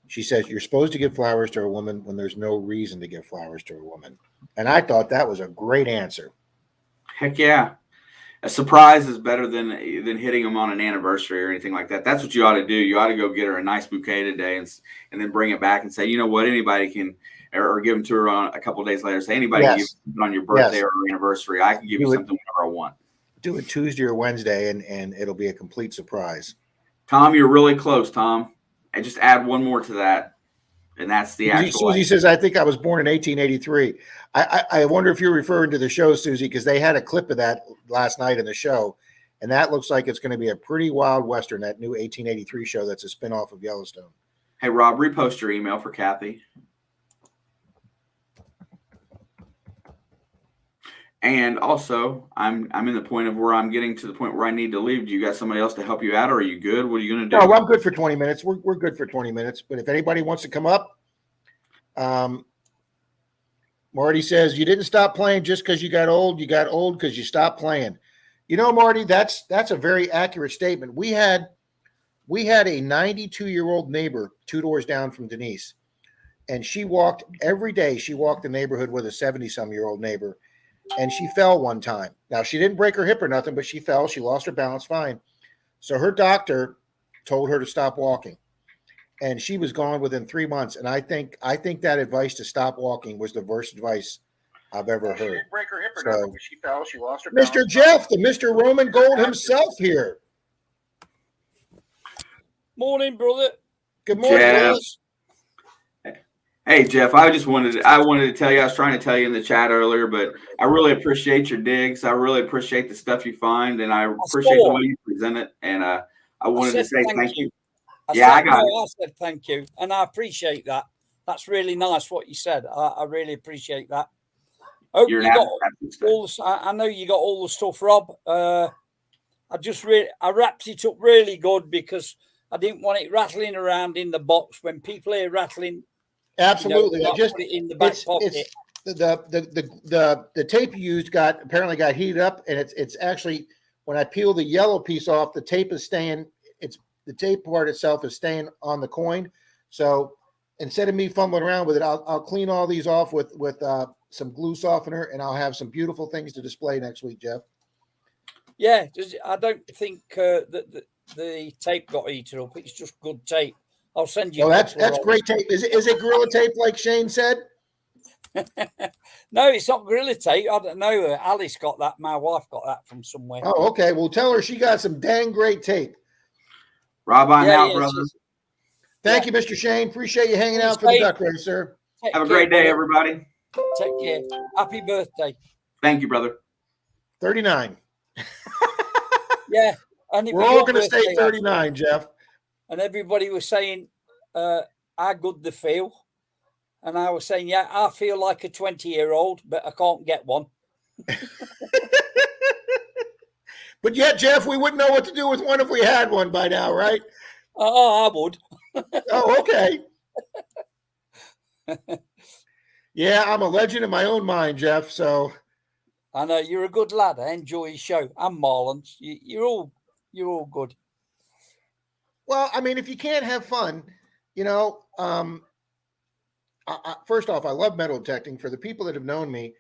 She says, "You're supposed to give flowers to a woman when there's no reason to give flowers to a woman." And I thought that was a great answer. Heck yeah. A surprise is better than hitting them on an anniversary or anything like that. That's what you ought to do. You ought to go get her a nice bouquet today and then bring it back and say, you know what, anybody can, or give them to her on a couple of days later. Say, anybody can give it on your birthday or anniversary. I can give you something whenever I want. Do it Tuesday or Wednesday, and it'll be a complete surprise. Tom, you're really close, Tom. I just add one more to that, and that's the actual. Susie says, "I think I was born in 1883." I wonder if you're referring to the show, Susie, because they had a clip of that last night in the show, and that looks like it's going to be a pretty wild western. That new 1883 show that's a spinoff of Yellowstone. Hey, Rob, repost your email for Kathy. And also, I'm in the point of where I'm getting to the point where I need to leave. Do you got somebody else to help you out, or are you good? What are you going to do? No, I'm good for 20 minutes. We're good for 20 minutes. But if anybody wants to come up, Marty says you didn't stop playing just because you got old. You got old because you stopped playing. You know, Marty, that's a very accurate statement. We had a 92-year-old neighbor 2 doors down from Denise, and she walked every day. She walked the neighborhood with a 70-some-year-old neighbor, and she fell one time. Now, she didn't break her hip or nothing, but she fell. She lost her balance, fine. So her doctor told her to stop walking, and she was gone within 3 months. And I think that advice to stop walking was the worst advice I've ever heard. She didn't break her hip or nothing, but she fell. She lost her balance. Mr. Jeff, the Mr. Roman Gold himself here. Morning, brother. Good morning, Jeff. Lewis. Hey, Jeff, I wanted to tell you, I was trying to tell you in the chat earlier, but I really appreciate your digs. I really appreciate the stuff you find, and I appreciate the way you present it. And I wanted to say thank you. I said thank you, and I appreciate that. That's really nice what you said. I really appreciate that. Hope you got all the, I know you got all the stuff, Rob. I wrapped it up really good because I didn't want it rattling around in the box when people hear rattling. Absolutely. You know, I just put it in the back pocket. The tape you used apparently got heated up, and it's actually, when I peel the yellow piece off, the tape is staying. The tape part itself is staying on the coin. So instead of me fumbling around with it, I'll clean all these off with some glue softener, and I'll have some beautiful things to display next week, Jeff. Yeah, I don't think that the tape got heated up. It's just good tape. I'll send you. Oh, that's great tape. Is it Gorilla Tape like Shane said? No, it's not Gorilla Tape. I don't know. Alice got that. My wife got that from somewhere. Oh, okay. Well, tell her she got some dang great tape. Rob, I'm out, brother. Thank you, Mr. Shane. Appreciate you hanging out for the duck race, sir. Have a great day, everybody. Take care. Happy birthday. Thank you, brother. 39. Yeah. And we're all going to stay 39, Jeff. And everybody was saying how good they feel. And I was saying, yeah, I feel like a 20-year-old, but I can't get one. But yet, Jeff, we wouldn't know what to do with one if we had one by now, right? Oh, I would. Oh, okay. Yeah, I'm a legend in my own mind, Jeff. So I know you're a good lad. I enjoy your show. I'm Marlons. You're all good. Well, I mean, if you can't have fun, you know, first off, I love metal detecting. For the people that have known me,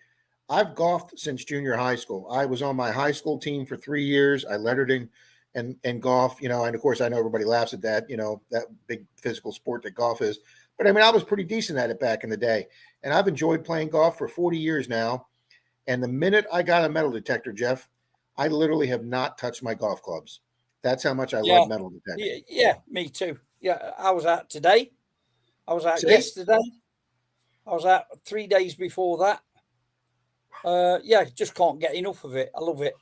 I've golfed since junior high school. I was on my high school team for 3 years. I lettered in golf, you know, and of course I know everybody laughs at that, you know, that big physical sport that golf is. But I mean, I was pretty decent at it back in the day. And I've enjoyed playing golf for 40 years now. And the minute I got a metal detector, Jeff, I literally have not touched my golf clubs. That's how much I love metal detecting. Yeah, me too. Yeah, I was out today. I was out yesterday. I was out 3 days before that. Yeah, just can't get enough of it. I love it.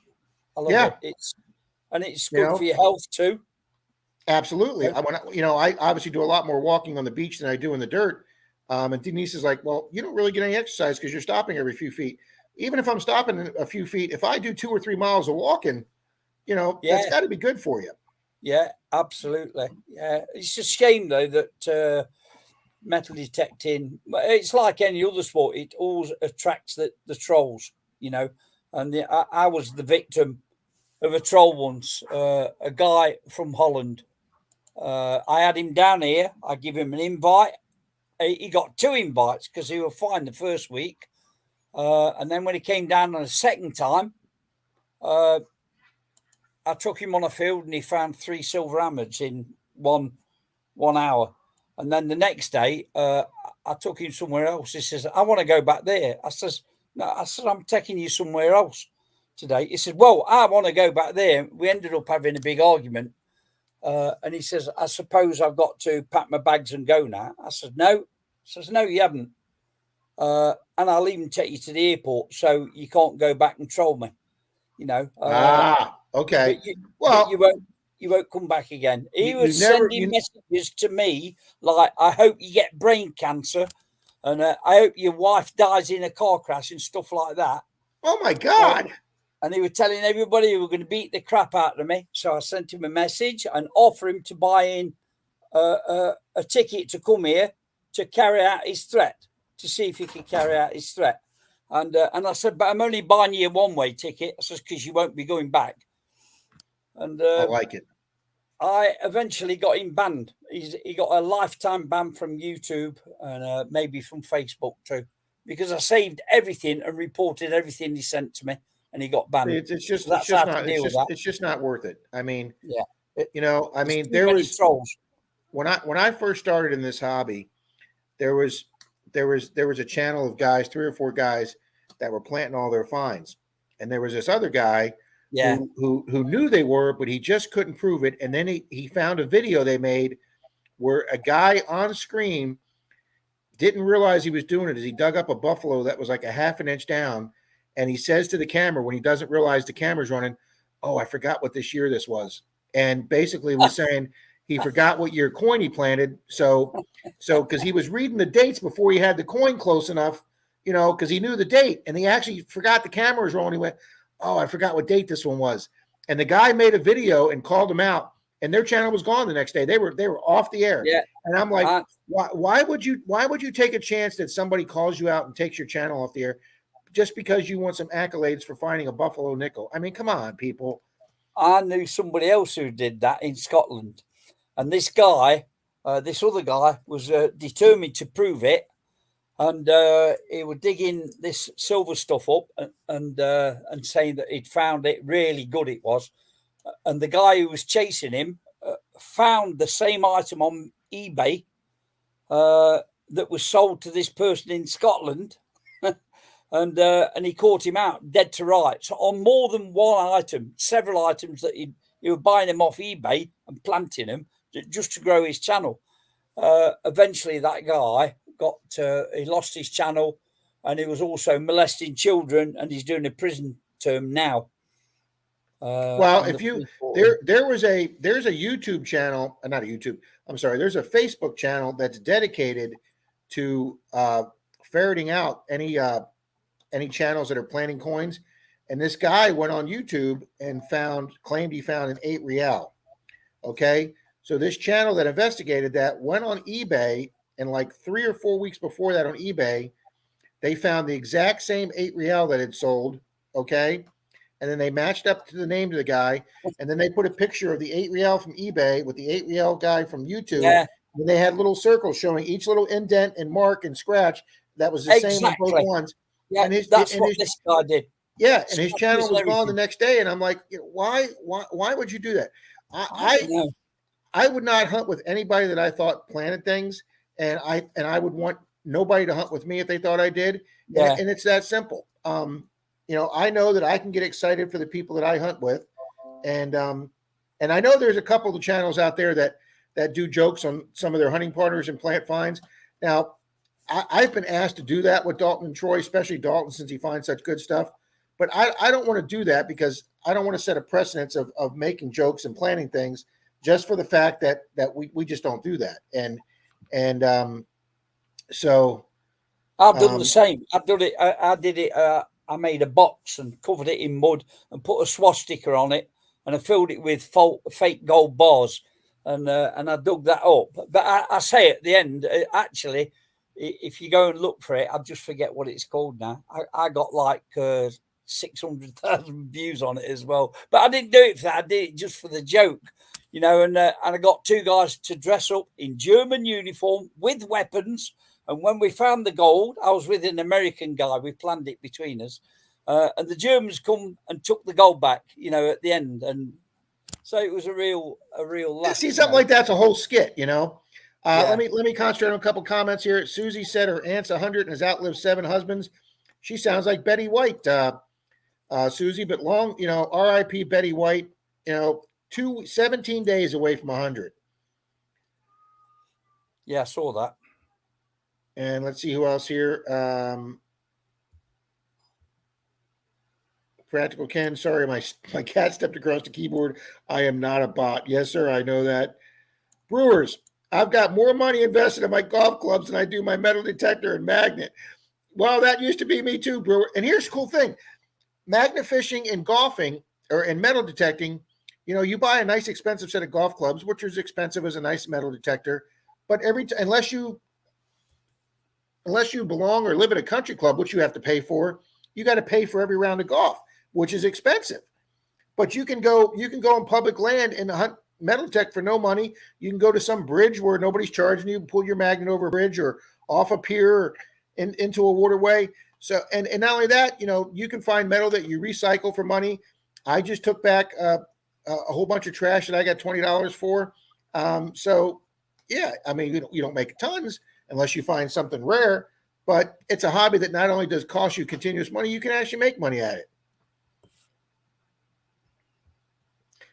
I love it. It's good for your health too. Absolutely. I obviously do a lot more walking on the beach than I do in the dirt. And Denise is like, well, you don't really get any exercise because you're stopping every few feet. Even if I'm stopping a few feet, if I do 2 or 3 miles of walking, you know, that's got to be good for you. Yeah, absolutely. Yeah. It's a shame though that metal detecting, it's like any other sport, it always attracts the trolls, you know. And I was the victim of a troll once, a guy from Holland. I had him down here. I give him an invite. He got 2 invites because he was fine the first week. And then when he came down on a second time, I took him on a field and he found 3 silver hammers in one hour. And then the next day, I took him somewhere else. He says, I want to go back there. I said, I'm taking you somewhere else today. He said, well, I want to go back there. We ended up having a big argument. And he says, I suppose I've got to pack my bags and go now. I said, no. He says, no, you haven't. And I'll even take you to the airport so you can't go back and troll me. You know. Okay. You won't. you won't come back again. He You was sending messages to me like, I hope you get brain cancer, and I hope your wife dies in a car crash and stuff like that. Oh my God. And he was telling everybody he were going to beat the crap out of me. So I sent him a message and offered him to buy in a ticket to come here to carry out his threat, to see if he could carry out his threat. And I said, but I'm only buying you a one-way ticket. I said, because you won't be going back. And I like it. I eventually got him banned. He got a lifetime ban from YouTube and maybe from Facebook too, because I saved everything and reported everything he sent to me, and he got banned. It's just So that's how to deal with that. It's just not worth it. I mean, yeah, there was trolls. When I first started in this hobby, there was a channel of guys, 3 or 4 guys that were planting all their finds, and there was this other guy who knew they were, but he just couldn't prove it. And then he found a video they made where a guy on screen didn't realize he was doing it as he dug up a buffalo that was like a half an inch down, and he says to the camera when he doesn't realize the camera's running, "Oh, I forgot what this year this was," and basically was saying he forgot what year coin he planted. So because he was reading the dates before he had the coin close enough, because he knew the date, and he actually forgot the camera was rolling. He went, "Oh, I forgot what date this one was." And the guy made a video and called him out, and their channel was gone the next day. They were off the air. Yeah. And I'm like, why would you take a chance that somebody calls you out and takes your channel off the air just because you want some accolades for finding a buffalo nickel? I mean, come on, people. I knew somebody else who did that in Scotland, and this guy, this other guy, was determined to prove it. And he was digging this silver stuff up and saying that he'd found it really good. It was, and the guy who was chasing him found the same item on eBay that was sold to this person in Scotland, and he caught him out dead to rights on more than one item, several items that he were buying them off eBay and planting them just to grow his channel. Eventually, that guy he lost his channel, and he was also molesting children, and he's doing a prison term now. Well, if you there's a YouTube channel, not a YouTube. I'm sorry. There's a Facebook channel that's dedicated to ferreting out any channels that are planting coins. And this guy went on YouTube and claimed he found an 8 real. Okay. So this channel that investigated that went on eBay, and like 3 or 4 weeks before that on eBay, they found the exact same 8 real that had sold. Okay. And then they matched up to the name of the guy, and then they put a picture of the 8 real from eBay with the 8 real guy from YouTube. Yeah. And they had little circles showing each little indent and mark and scratch that was the same on both ones. Yeah, and that's what this guy did. Yeah, and his channel was gone the next day, and I'm like, why would you do that? I would not hunt with anybody that I thought planted things, and I would want nobody to hunt with me if they thought I did. Yeah. And it's that simple. I know that I can get excited for the people that I hunt with, and I know there's a couple of channels out there that do jokes on some of their hunting partners and plant finds. Now, I've been asked to do that with Dalton and Troy, especially Dalton, since he finds such good stuff. But I don't want to do that because I don't want to set a precedence of making jokes and planting things just for the fact that we just don't do that. So I've done the same. I've done it. I did it. I made a box and covered it in mud and put a swastika on it, and I filled it with fake gold bars, and I dug that up. But I say at the end, actually, if you go and look for it, I just forget what it's called now. I got like 600,000 views on it as well. But I didn't do it for that. I did it just for the joke, and I got 2 guys to dress up in German uniform with weapons. And when we found the gold, I was with an American guy. We planned it between us. And the Germans come and took the gold back, at the end. And so it was a real laugh. See, something like that's a whole skit, Let me concentrate on a couple comments here. Susie said her aunt's 100 and has outlived 7 husbands. She sounds like Betty White, Susie, but long, R.I.P. Betty White, 17 days away from 100. Yeah, I saw that. And let's see who else here. Practical Ken, sorry, my cat stepped across the keyboard. I am not a bot. Yes, sir, I know that. Brewers, I've got more money invested in my golf clubs than I do my metal detector and magnet. Well, that used to be me too, Brewer. And here's the cool thing. Magnet fishing and golfing, or in metal detecting, you buy a nice expensive set of golf clubs, which is expensive as a nice metal detector. But unless you belong or live at a country club, which you have to pay for, you got to pay for every round of golf, which is expensive. But you can go on public land and hunt metal detect for no money. You can go to some bridge where nobody's charging you, pull your magnet over a bridge or off a pier or into a waterway. So, and not only that, you can find metal that you recycle for money. I just took back a whole bunch of trash that I got $20 for. So yeah, I mean, you don't make tons unless you find something rare, but it's a hobby that not only does cost you continuous money, you can actually make money at it.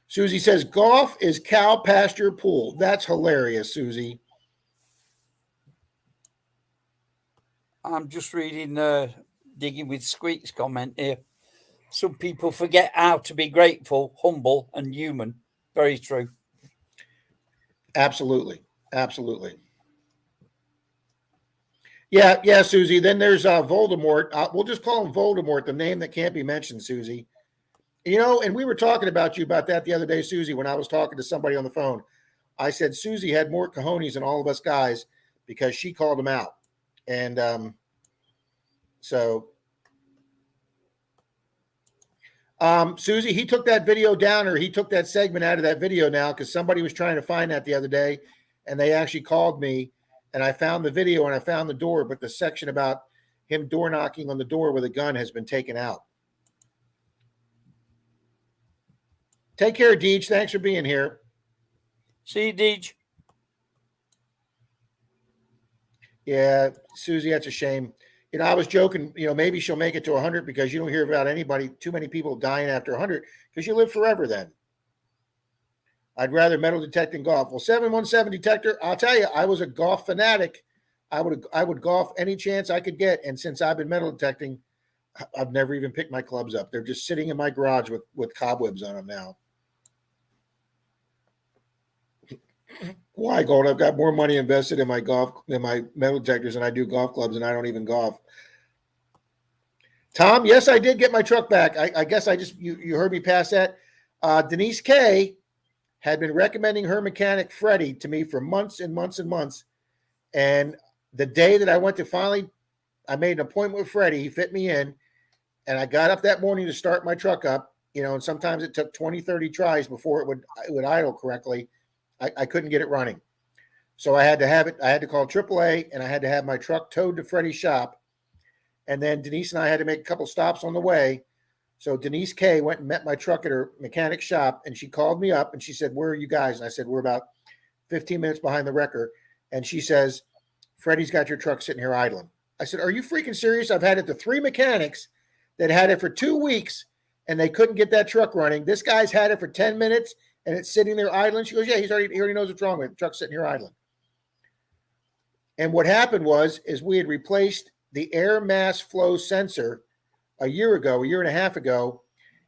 Susie says, golf is cow pasture pool. That's hilarious, Susie. I'm just reading, digging with Squeak's comment here. Some people forget how to be grateful, humble, and human. Very true. Absolutely. Absolutely. Yeah, Susie. Then there's Voldemort. We'll just call him Voldemort, the name that can't be mentioned, Susie. And we were talking about you about that the other day, Susie, when I was talking to somebody on the phone. I said Susie had more cojones than all of us guys because she called him out. And Susie, he took that video down, or he took that segment out of that video now because somebody was trying to find that the other day, and they actually called me, and I found the video and I found the door, but the section about him door knocking on the door with a gun has been taken out. Take care, Deej. Thanks for being here. See you, Deej. Yeah, Susie, that's a shame. I was joking, maybe she'll make it to 100 because you don't hear about too many people dying after 100 because you live forever then. I'd rather metal detect than golf. Well, 717 detector, I'll tell you, I was a golf fanatic. I would golf any chance I could get. And since I've been metal detecting, I've never even picked my clubs up. They're just sitting in my garage with cobwebs on them now. Why, Gold? I've got more money invested in my metal detectors than I do golf clubs, and I don't even golf. Tom, yes, I did get my truck back. I guess you heard me pass that. Denise K had been recommending her mechanic, Freddie, to me for months and months and months. And the day that I went to I made an appointment with Freddie. He fit me in, and I got up that morning to start my truck up, and sometimes it took 20, 30 tries before it would idle correctly. I couldn't get it running. So I had to call AAA, and I had to have my truck towed to Freddie's shop. And then Denise and I had to make a couple stops on the way. So Denise K went and met my truck at her mechanic shop, and she called me up and she said, "Where are you guys?" And I said, "We're about 15 minutes behind the wrecker." And she says, "Freddie's got your truck sitting here idling." I said, "Are you freaking serious? I've had it to 3 mechanics that had it for 2 weeks, and they couldn't get that truck running. This guy's had it for 10 minutes, and it's sitting there idling." She goes, "Yeah, he already knows what's wrong with it. The truck's sitting here idling." And what happened is we had replaced the air mass flow sensor a year and a half ago,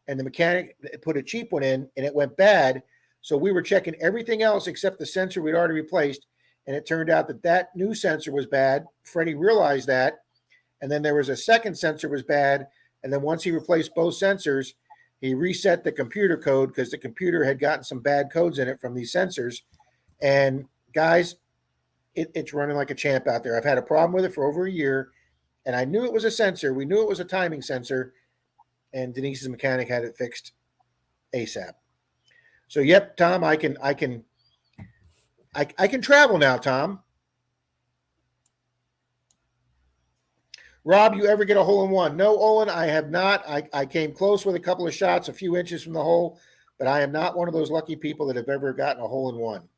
and the mechanic put a cheap one in, and it went bad. So we were checking everything else except the sensor we'd already replaced, and it turned out that new sensor was bad. Freddie realized that, and then there was a second sensor was bad, and then once he replaced both sensors, he reset the computer code because the computer had gotten some bad codes in it from these sensors. And guys, it's running like a champ out there. I've had a problem with it for over a year, and I knew it was a sensor. We knew it was a timing sensor, and Denise's mechanic had it fixed ASAP. So, yep, Tom, I can travel now, Tom. Rob, you ever get a hole in one? No, Olin, I have not. I came close with a couple of shots, a few inches from the hole, but I am not one of those lucky people that have ever gotten a hole in one.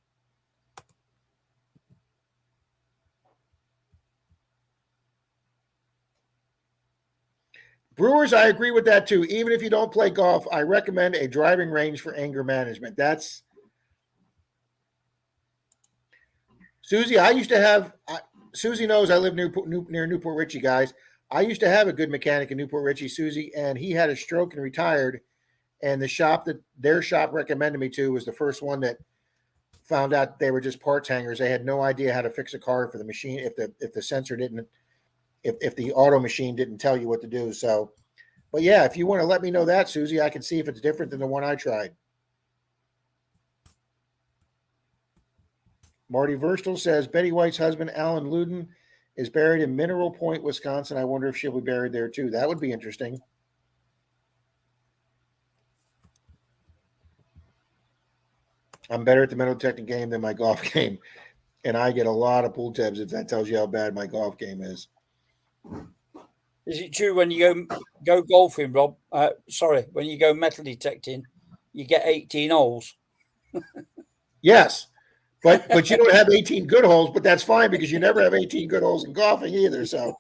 Brewers, I agree with that too. Even if you don't play golf, I recommend a driving range for anger management. That's Susie. I used to have. Susie knows I live near Newport Richie, guys. I used to have a good mechanic in Newport Richie, Susie, and he had a stroke and retired. And the shop that their shop recommended me to was the first one that found out they were just parts hangers. They had no idea how to fix a car for the machine if the sensor didn't if the auto machine didn't tell you what to do. So, but yeah, if you want to let me know that, Susie, I can see if it's different than the one I tried. Marty Verstal says Betty White's husband, Alan Luden, is buried in Mineral Point, Wisconsin. I wonder if she'll be buried there too. That would be interesting. I'm better at the metal detecting game than my golf game, and I get a lot of pool tabs if that tells you how bad my golf game is. Is it true when you go golfing, Rob? Sorry, when you go metal detecting, you get 18 holes? Yes, but you don't have 18 good holes, but that's fine because you never have 18 good holes in golfing either. So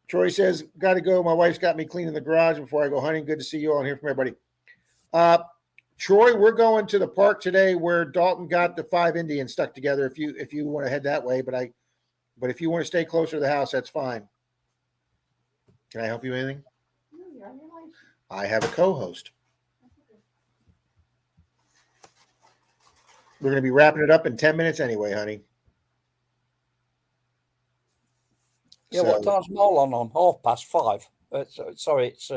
Troy says, got to go. My wife's got me cleaning the garage before I go hunting. Good to see you all and hear from everybody. Troy, we're going to the park today where Dalton got the 5 Indians stuck together. If you want to head that way, but if you want to stay closer to the house, that's fine. Can I help you with anything? I have a co-host. We're going to be wrapping it up in 10 minutes anyway, honey. Yeah, what time's Marlon on? 5:30. Sorry, it's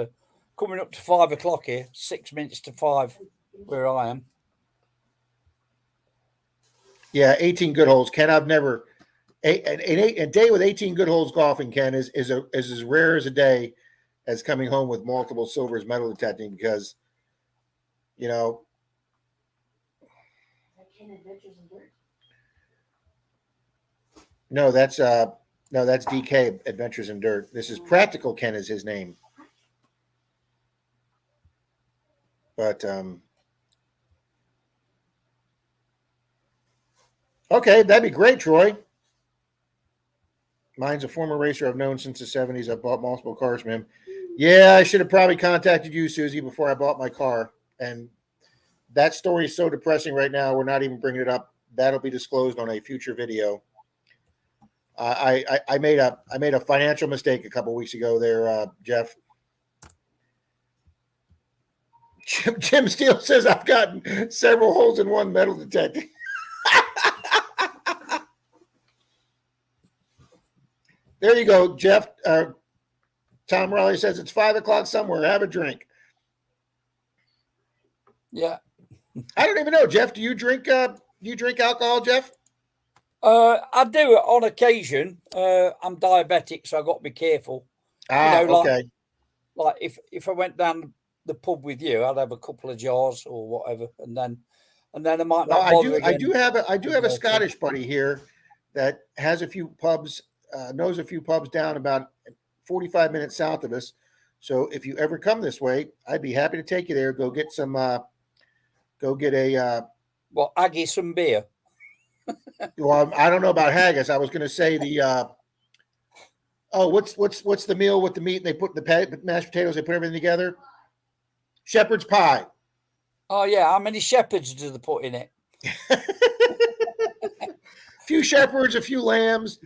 coming up to 5 o'clock here. 6 minutes to 5 where I am. Yeah, 18 good holes. Ken, I've never a day with 18 good holes golfing, Ken, is as rare as a day as coming home with multiple silvers metal detecting because, you know. No, that's DK Adventures in Dirt. This is Practical Ken is his name. But okay, that'd be great, Troy. Mine's a former racer I've known since the 70s. I bought multiple cars from him. Yeah, I should have probably contacted you, Susie, before I bought my car. And that story is so depressing right now. We're not even bringing it up. That'll be disclosed on a future video. I made a financial mistake a couple weeks ago there, Jeff. Jim Steele says I've gotten several holes in one metal detecting. There you go, Jeff. Tom Raleigh says it's 5 o'clock somewhere. Have a drink. Yeah. I don't even know, Jeff. Do you drink alcohol, Jeff? I do it on occasion. I'm diabetic, so I've got to be careful. Okay. Like if I went down the pub with you, I'd have a couple of jars or whatever, and then I might not bother again. I do have a Scottish buddy here that has a few pubs, knows a few pubs down about 45 minutes south of us. So if you ever come this way, I'd be happy to take you there. Go get some. Go get a. Haggis and beer. Well, I don't know about haggis. I was going to say the. What's the meal with the meat and they put the mashed potatoes? They put everything together. Shepherd's pie. Oh yeah, how many shepherds do they put in it? A few shepherds, a few lambs.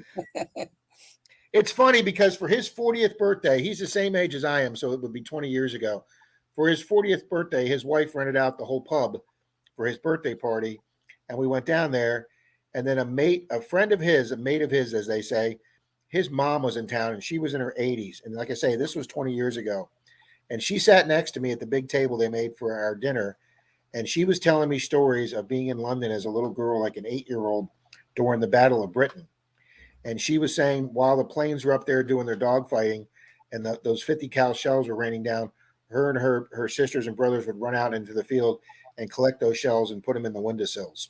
It's funny because for his 40th birthday, he's the same age as I am, so it would be 20 years ago. For his 40th birthday, his wife rented out the whole pub for his birthday party, and we went down there. And then a mate of his, as they say, his mom was in town, and she was in her 80s. And like I say, this was 20 years ago. And she sat next to me at the big table they made for our dinner, and she was telling me stories of being in London as a little girl, like an 8-year-old, during the Battle of Britain. And she was saying while the planes were up there doing their dogfighting and those 50 cal shells were raining down, her and her sisters and brothers would run out into the field and collect those shells and put them in the windowsills.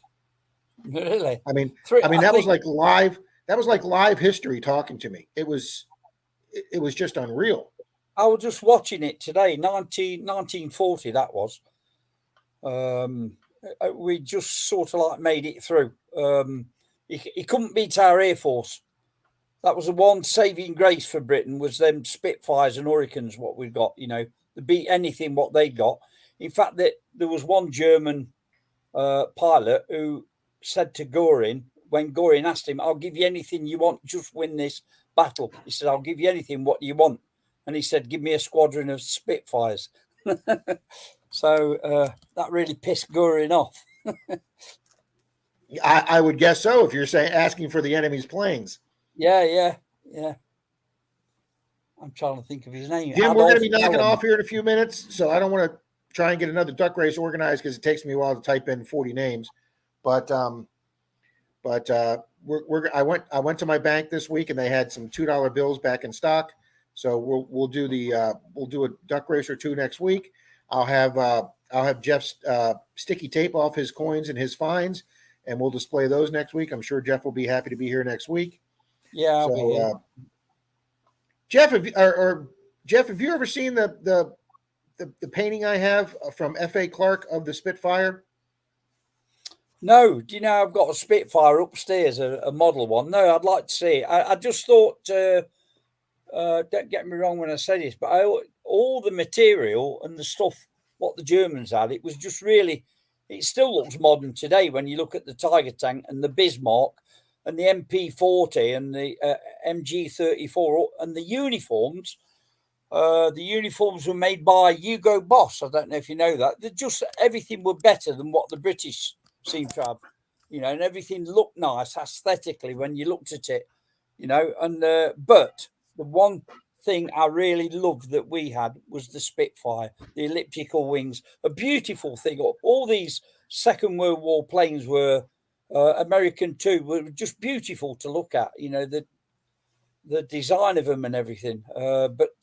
Really? I mean, that was like live. That was like live history talking to me. It was just unreal. I was just watching it today, 1940, that was. We just sort of like made it through. He couldn't beat our Air Force. That was the one saving grace for Britain was them Spitfires and Hurricanes, what we've got, they beat anything what they got. In fact, there was one German pilot who said to Goring, when Goring asked him, I'll give you anything you want, just win this battle. He said, I'll give you anything what you want. And he said, give me a squadron of Spitfires. So that really pissed Goering off. I would guess so if you're saying asking for the enemy's planes. Yeah. I'm trying to think of his name. Jim, we're going to be knocking Allen. off here in a few minutes, so I don't want to try and get another duck race organized because it takes me a while to type in 40 names. But I went to my bank this week and they had some $2 bills back in stock. So we'll do a duck race or two next week. I'll have Jeff's sticky tape off his coins and his fines, and we'll display those next week. I'm sure Jeff will be happy to be here next week. Yeah, I'll be here. Jeff, Jeff, have you ever seen the painting I have from F.A. Clark of the Spitfire? No, do you know I've got a Spitfire upstairs, a model one? No, I'd like to see it. I just thought, don't get me wrong when I say this, but all the material and the stuff what the Germans had, it was just really, it still looks modern today when you look at the Tiger tank and the Bismarck and the MP40 and the MG34 and the uniforms. The uniforms were made by Hugo Boss. I don't know if you know that. They're just everything were better than what the British seem to have, and everything looked nice aesthetically when you looked at it, and but the one thing I really loved that we had was the Spitfire, the elliptical wings, a beautiful thing. All these Second World War planes were American too, were just beautiful to look at, the design of them and everything. But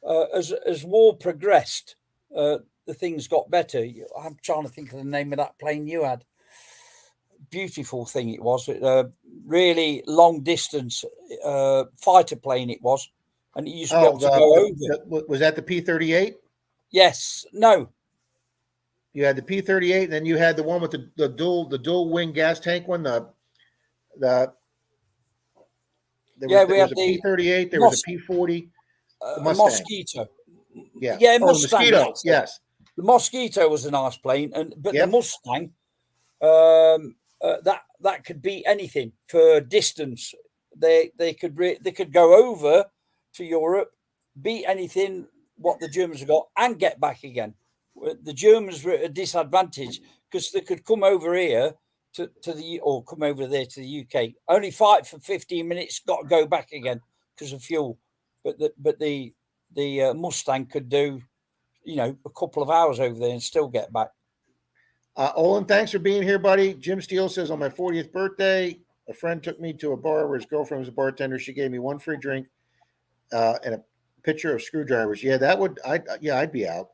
as war progressed, the things got better. I'm trying to think of the name of that plane you had. Beautiful thing it was. Really long distance fighter plane it was, and it used to be able to go over. Was that the P-38? Yes. No. You had the P-38, and then you had the one with the dual wing gas tank one. We had a P-38. There was a P-40. The Mosquito. Yeah. Yeah. Oh, Mustang. Mosquito. Yes. The Mosquito was a nice plane, but the Mustang, that could beat anything for distance. They could go over to Europe, beat anything what the Germans have got, and get back again. The Germans were at a disadvantage because they could come over here or come over there to the UK, only fight for 15 minutes, got to go back again because of fuel. But the Mustang could do, a couple of hours over there and still get back. Olin, thanks for being here, buddy. Jim Steele says on my 40th birthday, a friend took me to a bar where his girlfriend was a bartender. She gave me one free drink and a picture of screwdrivers. Yeah, I'd be out.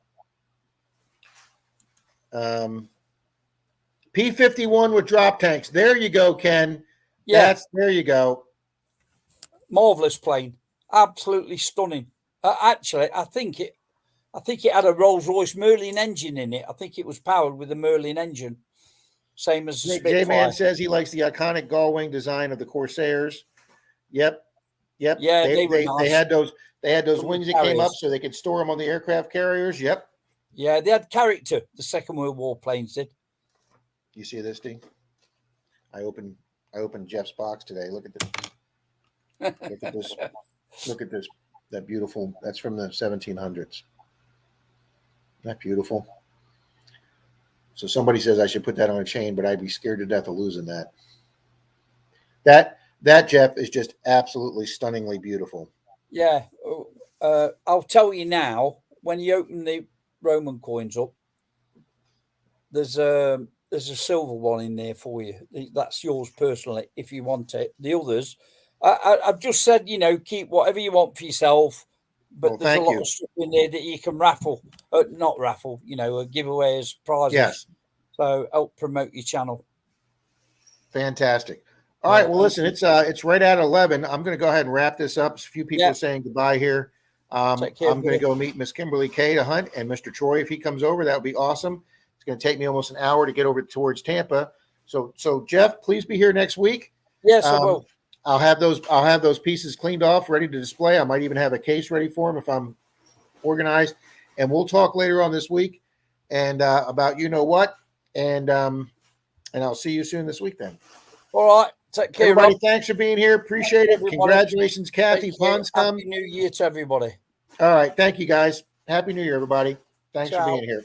P-51 with drop tanks. There you go, Ken. Yeah, there you go. Marvelous plane, absolutely stunning. Actually, I think it had a Rolls-Royce Merlin engine in it. I think it was powered with a Merlin engine, same as the Spitfire. J-Man says he likes the iconic gull wing design of the Corsairs. Yep. Yeah, they were nice. They had those wings that came up so they could store them on the aircraft carriers. Yep. Yeah, they had character. The Second World War planes did. You see this, Steve? I opened Jeff's box today. Look at this. Look at this. Look at this. That beautiful. That's from the 1700s. Isn't that beautiful? So somebody says I should put that on a chain, but I'd be scared to death of losing that. That Jeff is just absolutely stunningly beautiful. Yeah. I'll tell you now, when you open the Roman coins up, there's a silver one in there for you. That's yours personally if you want it. The others, I've just said, keep whatever you want for yourself. But there's a lot of stuff in there that you can raffle, not raffle, give away as prizes. Yes. So help promote your channel. Fantastic. All right. Well, listen, it's right at 11. I'm going to go ahead and wrap this up. A few people saying goodbye here. I'm going to go meet Miss Kimberly Kay to hunt, and Mr. Troy, if he comes over, that would be awesome. It's going to take me almost an hour to get over towards Tampa. So Jeff, please be here next week. Yes, I will. I'll have those pieces cleaned off, ready to display. I might even have a case ready for them if I'm organized. And we'll talk later on this week and about and I'll see you soon this week then. All right. Take care, Everybody, Rob. thanks for being here. Appreciate it. Everybody. Congratulations, Kathy Take care. Ponscom. Happy New Year to everybody. All right. Thank you, guys. Happy New Year, everybody. Thanks for Ciao. being here.